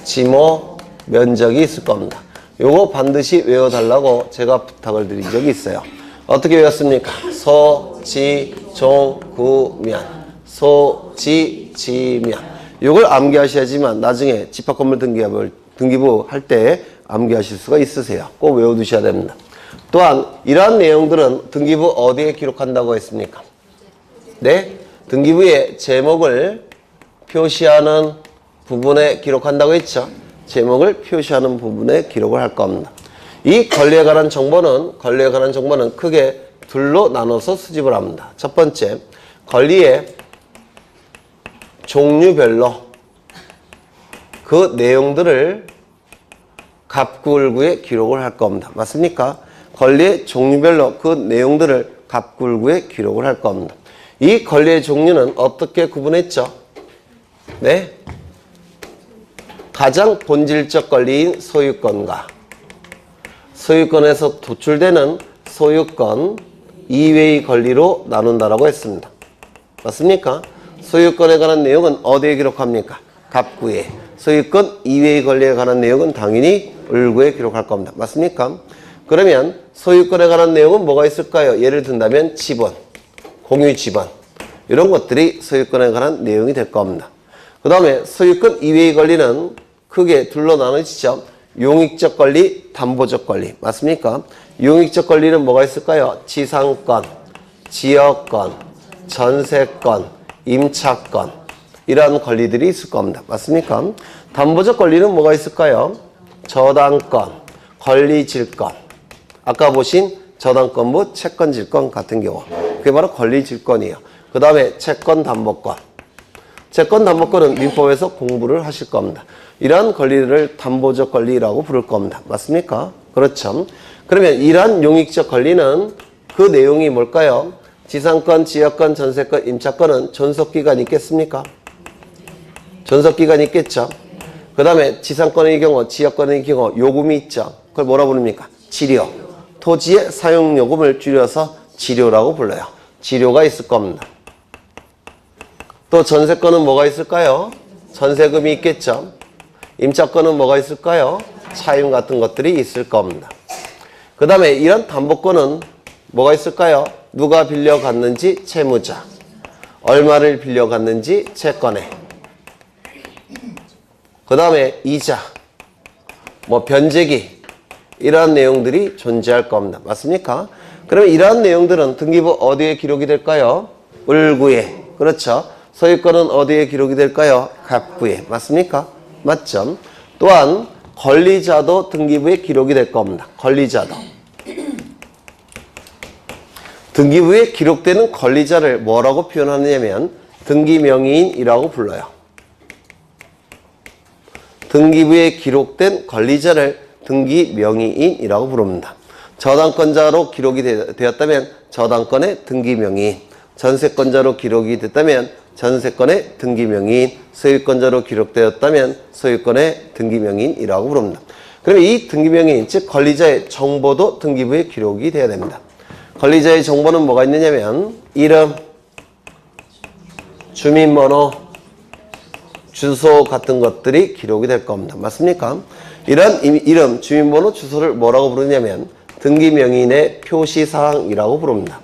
지모, 면적이 있을 겁니다. 요거 반드시 외워달라고 제가 부탁을 드린 적이 있어요. 어떻게 외웠습니까? 소, 지, 종, 구, 면. 소, 지, 지, 면. 요걸 암기하셔야지만 나중에 집합건물 등기부 할 때 암기하실 수가 있으세요. 꼭 외워두셔야 됩니다. 또한 이러한 내용들은 등기부 어디에 기록한다고 했습니까? 네? 등기부의 제목을 표시하는 부분에 기록한다고 했죠. 제목을 표시하는 부분에 기록을 할 겁니다. 이 권리에 관한 정보는 크게 둘로 나눠서 수집을 합니다. 첫 번째, 권리의 종류별로 그 내용들을 갑구을구에 기록을 할 겁니다. 맞습니까? 권리의 종류별로 그 내용들을 갑구을구에 기록을 할 겁니다. 이 권리의 종류는 어떻게 구분했죠? 네? 가장 본질적 권리인 소유권과 소유권에서 도출되는 소유권 이외의 권리로 나눈다라고 했습니다. 맞습니까? 소유권에 관한 내용은 어디에 기록합니까? 갑구에. 소유권 이외의 권리에 관한 내용은 당연히 을구에 기록할 겁니다. 맞습니까? 그러면 소유권에 관한 내용은 뭐가 있을까요? 예를 든다면 지번, 공유 지번 이런 것들이 소유권에 관한 내용이 될 겁니다. 그 다음에 소유권 이외의 권리는 크게 둘로 나눠지죠. 용익적 권리, 담보적 권리. 맞습니까? 용익적 권리는 뭐가 있을까요? 지상권, 지역권, 전세권, 임차권 이러한 권리들이 있을 겁니다. 맞습니까? 담보적 권리는 뭐가 있을까요? 저당권, 권리질권. 아까 보신 저당권부, 채권질권 같은 경우. 그게 바로 권리질권이에요. 그 다음에 채권담보권. 채권담보권은 민법에서 공부를 하실 겁니다. 이러한 권리를 담보적 권리라고 부를 겁니다. 맞습니까? 그렇죠. 그러면 이러한 용익적 권리는 그 내용이 뭘까요? 지상권, 지역권, 전세권, 임차권은 존속기간이 있겠습니까? 존속기간이 있겠죠. 그 다음에 지상권의 경우, 지역권의 경우 요금이 있죠. 그걸 뭐라 부릅니까? 지료. 토지의 사용요금을 줄여서 지료라고 불러요. 지료가 있을 겁니다. 또 전세권은 뭐가 있을까요? 전세금이 있겠죠. 임차권은 뭐가 있을까요? 차임 같은 것들이 있을 겁니다. 그 다음에 이런 담보권은 뭐가 있을까요? 누가 빌려갔는지 채무자, 얼마를 빌려갔는지 채권에, 그 다음에 이자, 변제기 이러한 내용들이 존재할 겁니다. 맞습니까? 그러면 이러한 내용들은 등기부 어디에 기록이 될까요? 을구에. 그렇죠. 소유권은 어디에 기록이 될까요? 갑구에. 맞습니까? 맞죠? 또한 권리자도 등기부에 기록이 될 겁니다. 권리자도. 등기부에 기록되는 권리자를 뭐라고 표현하느냐면 등기명의인이라고 불러요. 등기부에 기록된 권리자를 등기명의인이라고 부릅니다. 저당권자로 기록이 되었다면 저당권의 등기명의인, 전세권자로 기록이 됐다면 전세권의 등기명의인, 소유권자로 기록되었다면 소유권의 등기명의인이라고 부릅니다. 그러면 이 등기명의인, 즉 권리자의 정보도 등기부에 기록이 되어야 됩니다. 권리자의 정보는 뭐가 있느냐면 이름, 주민번호, 주소 같은 것들이 기록이 될 겁니다. 맞습니까? 이런 이름, 주민번호, 주소를 뭐라고 부르냐면 등기명의인의 표시사항이라고 부릅니다.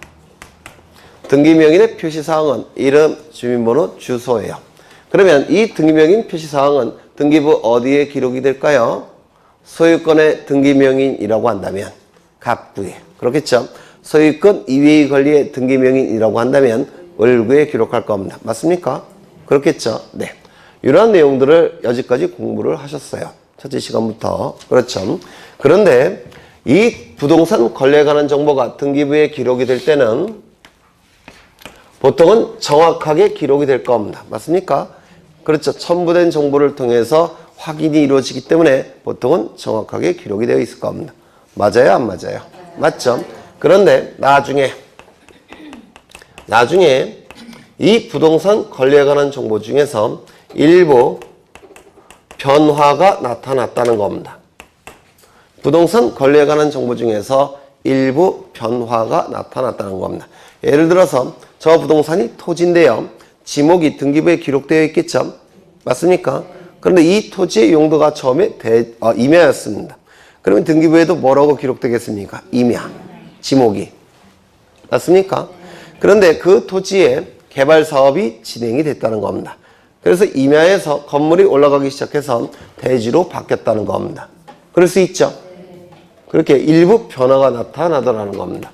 등기명의인의 표시사항은 이름, 주민번호, 주소예요. 그러면 이 등기명의인 표시사항은 등기부 어디에 기록이 될까요? 소유권의 등기명의인이라고 한다면 갑구에. 그렇겠죠? 소유권 이외의 권리의 등기명의인이라고 한다면 을구에 기록할 겁니다. 맞습니까? 그렇겠죠? 네. 이러한 내용들을 여지까지 공부를 하셨어요. 첫째 시간부터. 그렇죠? 그런데 이 부동산 권리에 관한 정보가 등기부에 기록이 될 때는 보통은 정확하게 기록이 될 겁니다. 맞습니까? 그렇죠. 첨부된 정보를 통해서 확인이 이루어지기 때문에 보통은 정확하게 기록이 되어 있을 겁니다. 맞아요? 안 맞아요? 맞죠? 그런데 나중에 나중에 이 부동산 권리에 관한 정보 중에서 일부 변화가 나타났다는 겁니다. 부동산 권리에 관한 정보 중에서 일부 변화가 나타났다는 겁니다. 예를 들어서 저 부동산이 토지인데요. 지목이 등기부에 기록되어 있겠죠. 맞습니까? 그런데 이 토지의 용도가 처음에 임야였습니다. 그러면 등기부에도 뭐라고 기록되겠습니까? 임야, 지목이. 맞습니까? 그런데 그 토지에 개발 사업이 진행이 됐다는 겁니다. 그래서 임야에서 건물이 올라가기 시작해서 대지로 바뀌었다는 겁니다. 그럴 수 있죠? 그렇게 일부 변화가 나타나더라는 겁니다.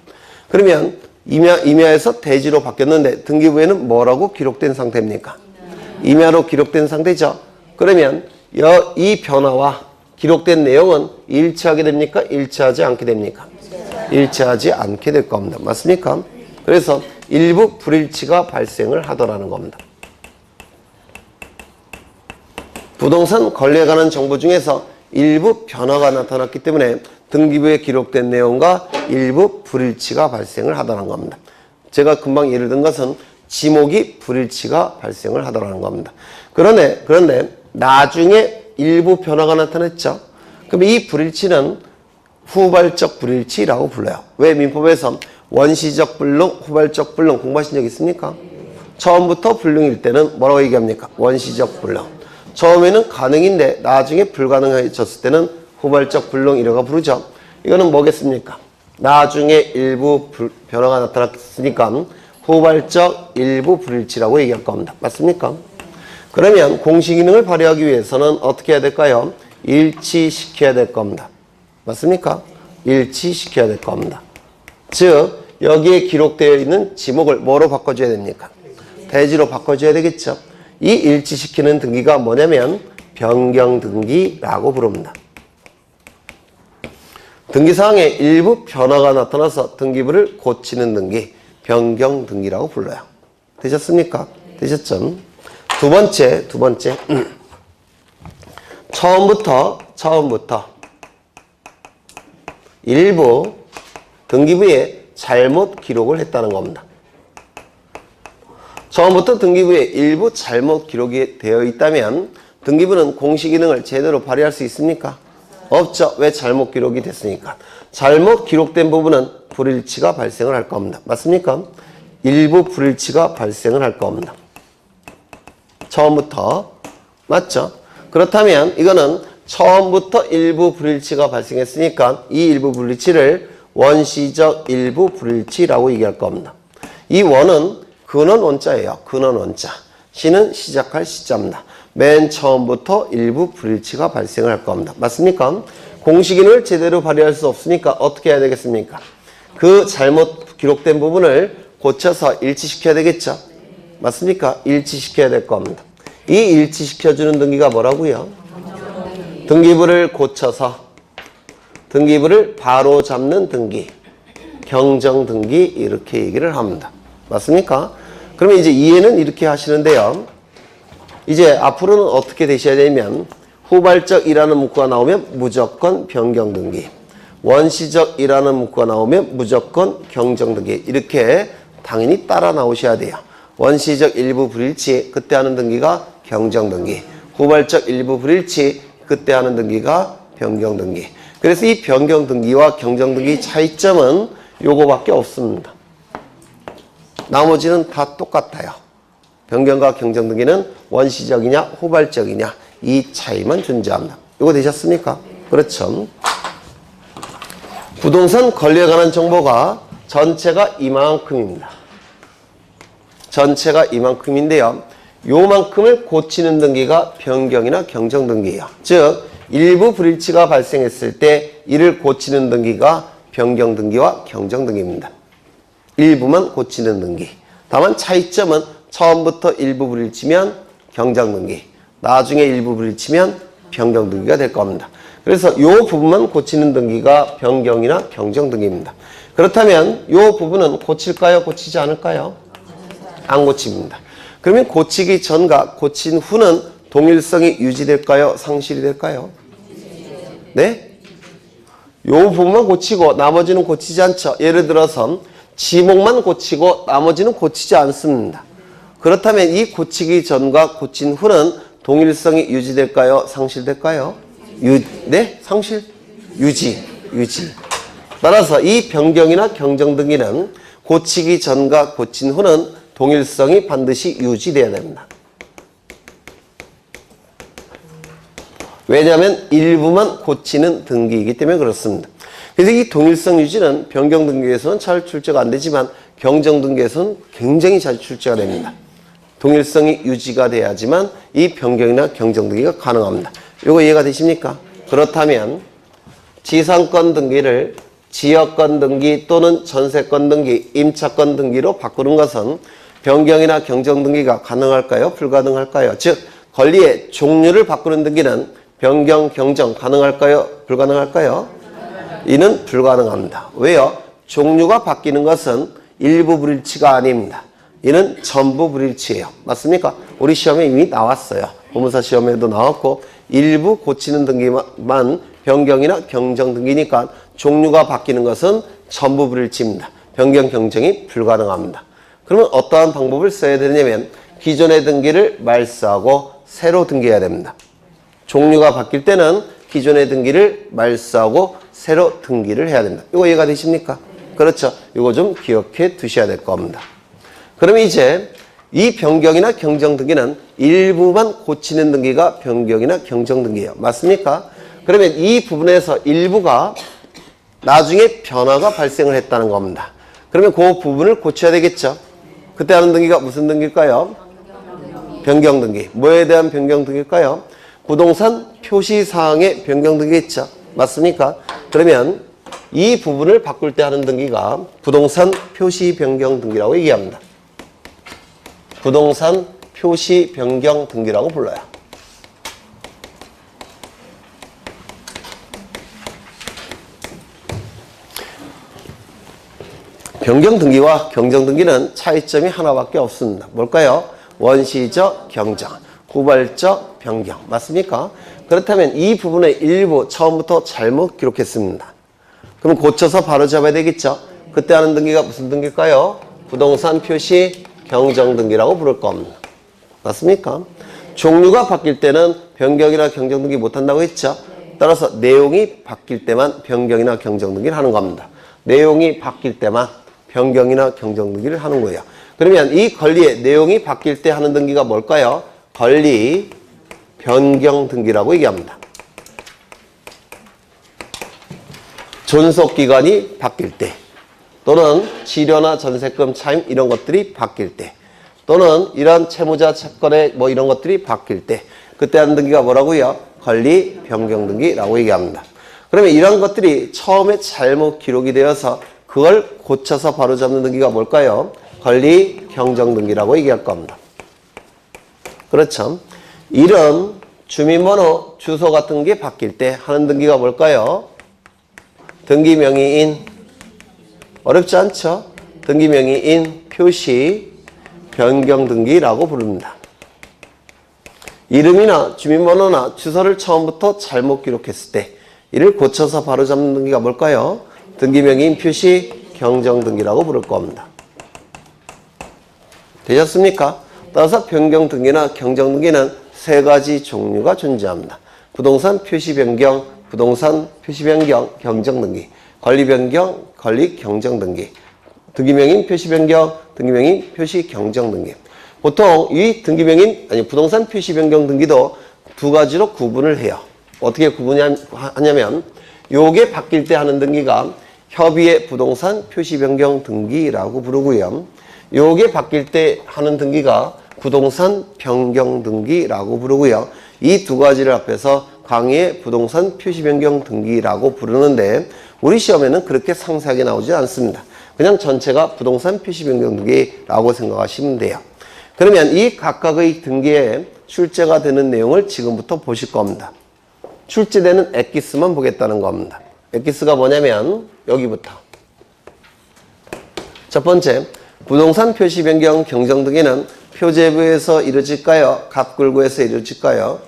그러면 임야에서 대지로 바뀌었는데 등기부에는 뭐라고 기록된 상태입니까? 임야로 기록된 상태죠. 그러면 이 변화와 기록된 내용은 일치하게 됩니까? 일치하지 않게 됩니까? 일치하지 않게 될 겁니다. 맞습니까? 그래서 일부 불일치가 발생을 하더라는 겁니다. 부동산 권리에 관한 정보 중에서 일부 변화가 나타났기 때문에 등기부에 기록된 내용과 일부 불일치가 발생을 하더라는 겁니다. 제가 금방 예를 든 것은 지목이 불일치가 발생을 하더라는 겁니다. 그런데 나중에 일부 변화가 나타났죠. 그럼 이 불일치는 후발적 불일치라고 불러요. 왜 민법에서 원시적 불능, 후발적 불능 공부하신 적 있습니까? 처음부터 불능일 때는 뭐라고 얘기합니까? 원시적 불능. 처음에는 가능인데 나중에 불가능해졌을 때는 후발적 불능이라고 부르죠. 이거는 뭐겠습니까? 나중에 일부 변화가 나타났으니까 후발적 일부 불일치라고 얘기할 겁니다. 맞습니까? 그러면 공시기능을 발휘하기 위해서는 어떻게 해야 될까요? 일치시켜야 될 겁니다. 맞습니까? 일치시켜야 될 겁니다. 즉 여기에 기록되어 있는 지목을 뭐로 바꿔줘야 됩니까? 대지로 바꿔줘야 되겠죠. 이 일치시키는 등기가 뭐냐면 변경등기라고 부릅니다. 등기사항에 일부 변화가 나타나서 등기부를 고치는 등기, 변경등기라고 불러요. 되셨습니까? 되셨죠? 두 번째 처음부터 일부 등기부에 잘못 기록을 했다는 겁니다. 처음부터 등기부에 일부 잘못 기록이 되어 있다면 등기부는 공시기능을 제대로 발휘할 수 있습니까? 없죠. 왜? 잘못 기록이 됐으니까. 잘못 기록된 부분은 불일치가 발생을 할 겁니다. 맞습니까? 일부 불일치가 발생을 할 겁니다. 처음부터. 맞죠? 그렇다면 이거는 처음부터 일부 불일치가 발생했으니까 이 일부 불일치를 원시적 일부 불일치라고 얘기할 겁니다. 이 원은 근원 원자예요. 근원 원자. 시는 시작할 시자입니다. 맨 처음부터 일부 불일치가 발생을 할 겁니다. 맞습니까? 공시기능을 제대로 발휘할 수 없으니까 어떻게 해야 되겠습니까? 그 잘못 기록된 부분을 고쳐서 일치시켜야 되겠죠? 맞습니까? 일치시켜야 될 겁니다. 이 일치시켜주는 등기가 뭐라고요? 등기부를 고쳐서 등기부를 바로 잡는 등기, 경정등기 이렇게 얘기를 합니다. 맞습니까? 그러면 이제 이해는 이렇게 하시는데요. 이제 앞으로는 어떻게 되셔야 되냐면 후발적이라는 문구가 나오면 무조건 변경등기, 원시적이라는 문구가 나오면 무조건 경정등기 이렇게 당연히 따라 나오셔야 돼요. 원시적 일부 불일치 그때 하는 등기가 경정등기, 후발적 일부 불일치 그때 하는 등기가 변경등기. 그래서 이 변경등기와 경정등기 차이점은 요거밖에 없습니다. 나머지는 다 똑같아요. 변경과 경정등기는 원시적이냐 후발적이냐 이 차이만 존재합니다. 이거 되셨습니까? 그렇죠. 부동산 권리에 관한 정보가 전체가 이만큼입니다. 전체가 이만큼인데요. 요만큼을 고치는 등기가 변경이나 경정등기예요. 즉 일부 불일치가 발생했을 때 이를 고치는 등기가 변경등기와 경정등기입니다. 일부만 고치는 등기. 다만 차이점은 처음부터 일부 불일치면 경정등기, 나중에 일부 불일치면 변경등기가 될 겁니다. 그래서 이 부분만 고치는 등기가 변경이나 경정등기입니다. 그렇다면 이 부분은 고칠까요? 고치지 않을까요? 안 고칩니다. 그러면 고치기 전과 고친 후는 동일성이 유지될까요? 상실이 될까요? 네? 이 부분만 고치고 나머지는 고치지 않죠. 예를 들어서 지목만 고치고 나머지는 고치지 않습니다. 그렇다면 이 고치기 전과 고친 후는 동일성이 유지될까요? 상실될까요? 네? 상실? 유지. 따라서 이 변경이나 경정등기는 고치기 전과 고친 후는 동일성이 반드시 유지돼야 됩니다. 왜냐하면 일부만 고치는 등기이기 때문에 그렇습니다. 그래서 이 동일성 유지는 변경등기에서는 잘 출제가 안 되지만 경정등기에서는 굉장히 잘 출제가 됩니다. 동일성이 유지가 돼야지만 이 변경이나 경정등기가 가능합니다. 이거 이해가 되십니까? 그렇다면 지상권 등기를 지역권 등기 또는 전세권 등기, 임차권 등기로 바꾸는 것은 변경이나 경정등기가 가능할까요? 불가능할까요? 즉 권리의 종류를 바꾸는 등기는 변경, 경정 가능할까요? 불가능할까요? 이는 불가능합니다. 왜요? 종류가 바뀌는 것은 일부 불일치가 아닙니다. 이는 전부 불일치예요. 맞습니까? 우리 시험에 이미 나왔어요. 법무사 시험에도 나왔고 일부 고치는 등기만 변경이나 경정 등기니까 종류가 바뀌는 것은 전부 불일치입니다. 변경, 경정이 불가능합니다. 그러면 어떠한 방법을 써야 되냐면 기존의 등기를 말소하고 새로 등기해야 됩니다. 종류가 바뀔 때는 기존의 등기를 말소하고 새로 등기를 해야 됩니다. 이거 이해가 되십니까? 그렇죠. 이거 좀 기억해 두셔야 될 겁니다. 그럼 이제 이 변경이나 경정 등기는 일부만 고치는 등기가 변경이나 경정 등기예요. 맞습니까? 그러면 이 부분에서 일부가 나중에 변화가 발생을 했다는 겁니다. 그러면 그 부분을 고쳐야 되겠죠. 그때 하는 등기가 무슨 등기일까요? 변경 등기. 뭐에 대한 변경 등기일까요? 부동산 표시사항의 변경 등기겠죠. 맞습니까? 그러면 이 부분을 바꿀 때 하는 등기가 부동산 표시 변경 등기라고 얘기합니다. 부동산 표시 변경 등기라고 불러요. 변경 등기와 경정 등기는 차이점이 하나밖에 없습니다. 뭘까요? 원시적 경정, 후발적 변경. 맞습니까? 그렇다면 이 부분의 일부 처음부터 잘못 기록했습니다. 그럼 고쳐서 바로 잡아야 되겠죠? 그때 하는 등기가 무슨 등기일까요? 부동산 표시 경정 등기라고 부를 겁니다. 맞습니까? 종류가 바뀔 때는 변경이나 경정 등기 못한다고 했죠? 따라서 내용이 바뀔 때만 변경이나 경정 등기를 하는 겁니다. 내용이 바뀔 때만 변경이나 경정 등기를 하는 거예요. 그러면 이 권리의 내용이 바뀔 때 하는 등기가 뭘까요? 권리 변경 등기라고 얘기합니다. 존속기간이 바뀔 때 또는 치료나 전세금 차임 이런 것들이 바뀔 때 또는 이런 채무자 채권의 뭐 이런 것들이 바뀔 때 그때 하는 등기가 뭐라고요? 권리 변경 등기라고 얘기합니다. 그러면 이런 것들이 처음에 잘못 기록이 되어서 그걸 고쳐서 바로잡는 등기가 뭘까요? 권리 경정 등기라고 얘기할 겁니다. 그렇죠? 이런 주민번호, 주소 같은 게 바뀔 때 하는 등기가 뭘까요? 등기명의인, 어렵지 않죠? 등기명의인 표시 변경 등기라고 부릅니다. 이름이나 주민번호나 주소를 처음부터 잘못 기록했을 때 이를 고쳐서 바로잡는 등기가 뭘까요? 등기명의인 표시 경정 등기라고 부를 겁니다. 되셨습니까? 따라서 변경 등기나 경정 등기는 세 가지 종류가 존재합니다. 부동산 표시 변경, 부동산 표시 변경, 경정 등기, 권리 변경, 권리 경정 등기, 등기명인 표시 변경, 등기명인 표시 경정 등기. 보통 이 등기명인 부동산 표시 변경 등기도 두 가지로 구분을 해요. 어떻게 구분하냐면 요게 바뀔 때 하는 등기가 협의의 부동산 표시 변경 등기라고 부르고요. 요게 바뀔 때 하는 등기가 부동산 변경 등기라고 부르고요. 이 두 가지를 합해서 강의의 부동산 표시 변경 등기라고 부르는데 우리 시험에는 그렇게 상세하게 나오지 않습니다. 그냥 전체가 부동산 표시 변경 등기라고 생각하시면 돼요. 그러면 이 각각의 등기에 출제가 되는 내용을 지금부터 보실 겁니다. 출제되는 엑기스만 보겠다는 겁니다. 엑기스가 뭐냐면 여기부터 첫 번째, 부동산 표시 변경 경정 등기는 표제부에서 이루어질까요? 갑굴구에서 이루어질까요?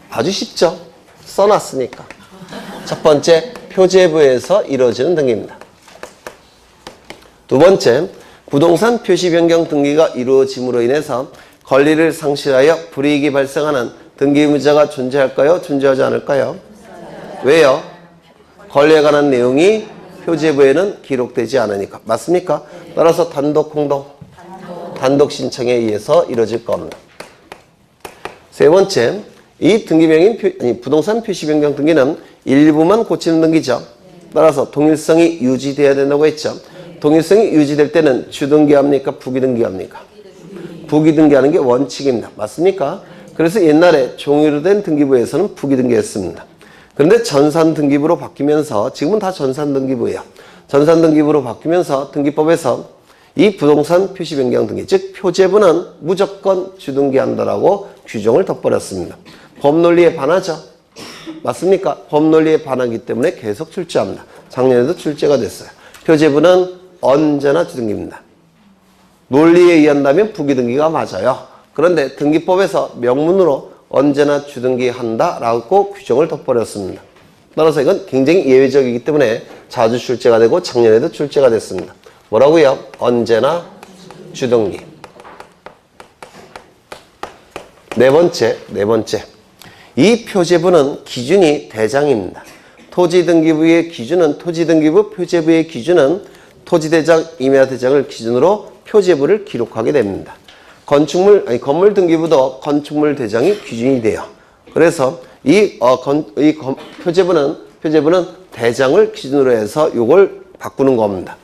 아주 쉽죠? 써놨으니까. 첫 번째, 표제부에서 이루어지는 등기입니다. 두 번째, 부동산 표시 변경 등기가 이루어짐으로 인해서 권리를 상실하여 불이익이 발생하는 등기 의무자가 존재할까요? 존재하지 않을까요? 왜요? 권리에 관한 내용이 표제부에는 기록되지 않으니까. 맞습니까? 따라서 단독, 공동? 단독 신청에 의해서 이루어질 겁니다. 세 번째, 이 등기명인 부동산 표시 변경 등기는 일부만 고치는 등기죠. 따라서 동일성이 유지돼야 된다고 했죠. 동일성이 유지될 때는 주등기합니까? 부기등기합니까? 부기등기하는 게 원칙입니다. 맞습니까? 그래서 옛날에 종이로 된 등기부에서는 부기등기했습니다. 그런데 전산등기부로 바뀌면서 지금은 다 전산등기부예요. 전산등기부로 바뀌면서 등기법에서 이 부동산 표시 변경 등기, 즉 표제부는 무조건 주등기한다라고 규정을 덧버렸습니다. 법논리에 반하죠. 맞습니까? 법논리에 반하기 때문에 계속 출제합니다. 작년에도 출제가 됐어요. 표제부는 언제나 주등기입니다. 논리에 의한다면 부기등기가 맞아요. 그런데 등기법에서 명문으로 언제나 주등기한다라고 규정을 덧버렸습니다. 따라서 이건 굉장히 예외적이기 때문에 자주 출제가 되고 작년에도 출제가 됐습니다. 뭐라고요? 언제나 주등기. 네 번째. 이 표제부는 기준이 대장입니다. 토지등기부의 기준은 토지등기부 표제부의 기준은 토지대장, 임야대장을 기준으로 표제부를 기록하게 됩니다. 건물 등기부도 건축물 대장이 기준이 돼요. 그래서 표제부는 대장을 기준으로 해서 이걸 바꾸는 겁니다.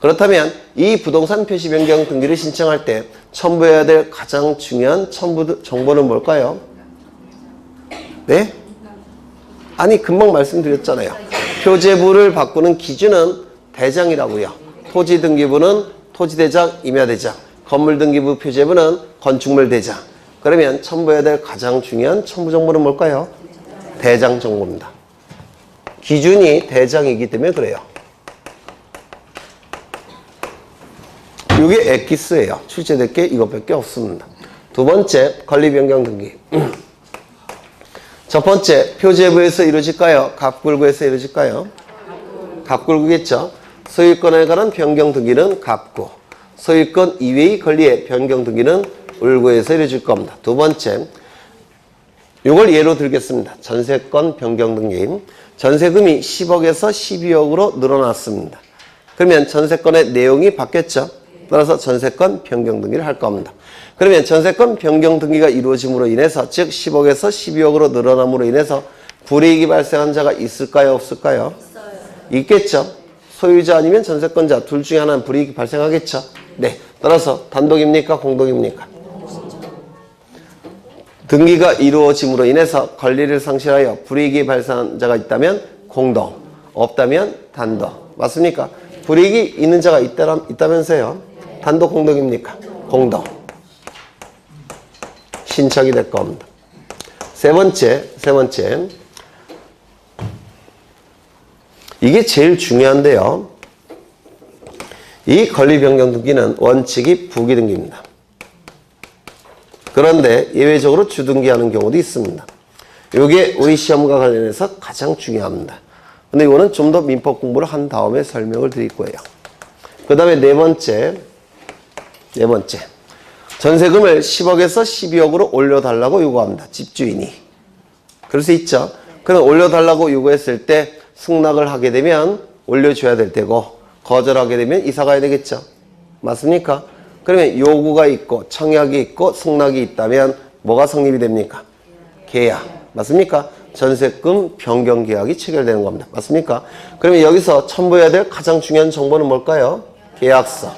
그렇다면 이 부동산 표시 변경 등기를 신청할 때 첨부해야 될 가장 중요한 정보는 뭘까요? 네? 아니, 금방 말씀드렸잖아요. 표제부를 바꾸는 기준은 대장이라고요. 토지등기부는 토지대장, 임야대장, 건물등기부 표제부는 건축물 대장. 그러면 첨부해야 될 가장 중요한 첨부 정보는 뭘까요? 대장 정보입니다. 기준이 대장이기 때문에 그래요. 이게 엑기스예요. 출제될 게 이것밖에 없습니다. 두 번째, 권리 변경 등기. 첫 번째, 표제부에서 이루어질까요? 갑굴구에서 이루어질까요? 갑굴구겠죠. 소유권에 관한 변경 등기는 갑구, 소유권 이외의 권리의 변경 등기는 을구에서 이루어질 겁니다. 두 번째, 이걸 예로 들겠습니다. 전세권 변경 등기. 전세금이 10억에서 12억으로 늘어났습니다. 그러면 전세권의 내용이 바뀌었죠. 따라서 전세권 변경 등기를 할 겁니다. 그러면 전세권 변경 등기가 이루어짐으로 인해서, 즉 10억에서 12억으로 늘어남으로 인해서 불이익이 발생한 자가 있을까요? 없을까요? 있겠죠. 소유자 아니면 전세권자 둘 중에 하나는 불이익이 발생하겠죠. 네. 따라서 단독입니까? 공동입니까? 등기가 이루어짐으로 인해서 권리를 상실하여 불이익이 발생한 자가 있다면 공동, 없다면 단독. 맞습니까? 불이익이 있는 자가 있다면서요. 단독 공동입니까? 공동. 신청이 될 겁니다. 세 번째. 이게 제일 중요한데요. 이 권리 변경 등기는 원칙이 부기등기입니다. 그런데 예외적으로 주등기하는 경우도 있습니다. 이게 우리 시험과 관련해서 가장 중요합니다. 근데 이거는 좀 더 민법 공부를 한 다음에 설명을 드릴 거예요. 그 다음에 네 번째. 전세금을 10억에서 12억으로 올려달라고 요구합니다. 집주인이. 그럴 수 있죠. 그럼 올려달라고 요구했을 때 승낙을 하게 되면 올려줘야 될 테고, 거절하게 되면 이사 가야 되겠죠. 맞습니까? 그러면 요구가 있고 청약이 있고 승낙이 있다면 뭐가 성립이 됩니까? 계약. 맞습니까? 전세금 변경 계약이 체결되는 겁니다. 맞습니까? 그러면 여기서 첨부해야 될 가장 중요한 정보는 뭘까요? 계약서.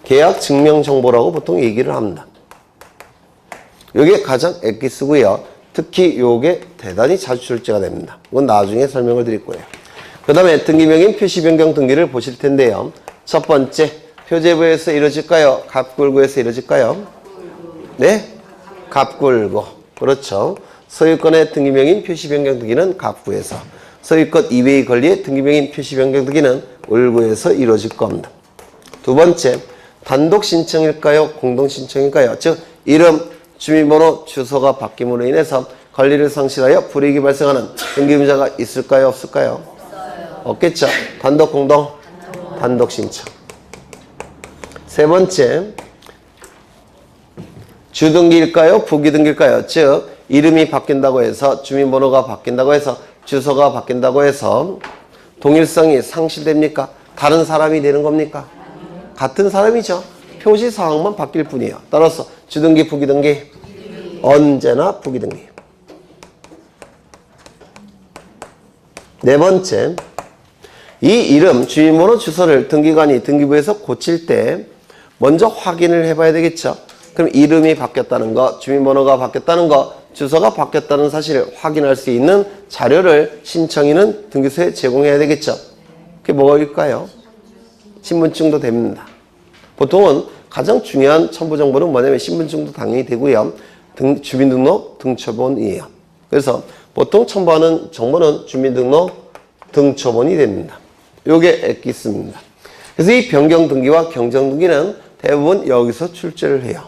계약 증명 정보라고 보통 얘기를 합니다. 이게 가장 엑기스고요. 특히 요게 대단히 자주 출제가 됩니다. 이건 나중에 설명을 드릴 거예요. 그 다음에 등기명인 표시 변경 등기를 보실 텐데요. 첫 번째, 표제부에서 이루어질까요? 갑굴구에서 이루어질까요? 네? 갑굴구. 그렇죠. 소유권의 등기명인 표시 변경 등기는 갑구에서, 소유권 이외의 권리의 등기명인 표시 변경 등기는 을구에서 이루어질 겁니다. 두 번째, 단독 신청일까요? 공동 신청일까요? 즉 이름, 주민번호, 주소가 바뀜으로 인해서 권리를 상실하여 불이익이 발생하는 등기의무자가 있을까요? 없을까요? 없겠죠. 단독, 공동, 단독 신청. 세 번째, 주등기일까요? 부기등기일까요? 즉 이름이 바뀐다고 해서 주민번호가 바뀐다고 해서 주소가 바뀐다고 해서 동일성이 상실됩니까? 다른 사람이 되는 겁니까? 같은 사람이죠. 표시 사항만 바뀔 뿐이에요. 따라서 주등기, 부기등기 언제나 부기등기. 네 번째, 이 이름, 주민번호, 주소를 등기관이 등기부에서 고칠 때 먼저 확인을 해봐야 되겠죠. 그럼 이름이 바뀌었다는 거, 주민번호가 바뀌었다는 거, 주소가 바뀌었다는 사실을 확인할 수 있는 자료를 신청인은 등기소에 제공해야 되겠죠. 그게 뭐일까요? 신분증도 됩니다. 보통은 가장 중요한 첨부 정보는 뭐냐면 신분증도 당연히 되고요. 주민등록 등초본이에요. 그래서 보통 첨부하는 정보는 주민등록 등초본이 됩니다. 요게 엑기스입니다. 그래서 이 변경 등기와 경정 등기는 대부분 여기서 출제를 해요.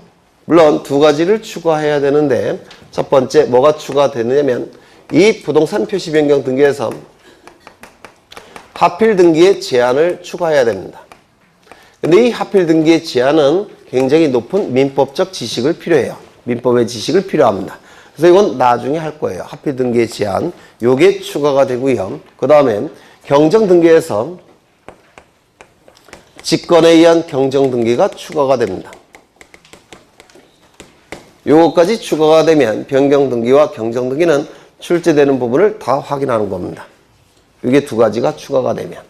물론 두 가지를 추가해야 되는데 첫 번째 뭐가 추가되느냐면 이 부동산 표시 변경 등기에서 하필 등기의 제한을 추가해야 됩니다. 근데 이 하필 등기의 제한은 굉장히 높은 민법적 지식을 필요해요. 민법의 지식을 필요합니다. 그래서 이건 나중에 할 거예요. 하필 등기의 제한. 요게 추가가 되고요. 그 다음에 경정 등기에서 직권에 의한 경정 등기가 추가가 됩니다. 요것까지 추가가 되면 변경 등기와 경정 등기는 출제되는 부분을 다 확인하는 겁니다. 이게 두 가지가 추가가 되면.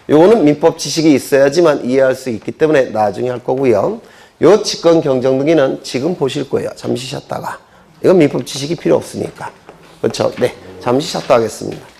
요거는 민법 지식이 있어야지만 이해할 수 있기 때문에 나중에 할 거고요. 요 직권 경정 등기는 지금 보실 거예요. 잠시 쉬었다가. 이건 민법 지식이 필요 없으니까. 그렇죠? 네. 잠시 쉬었다 하겠습니다.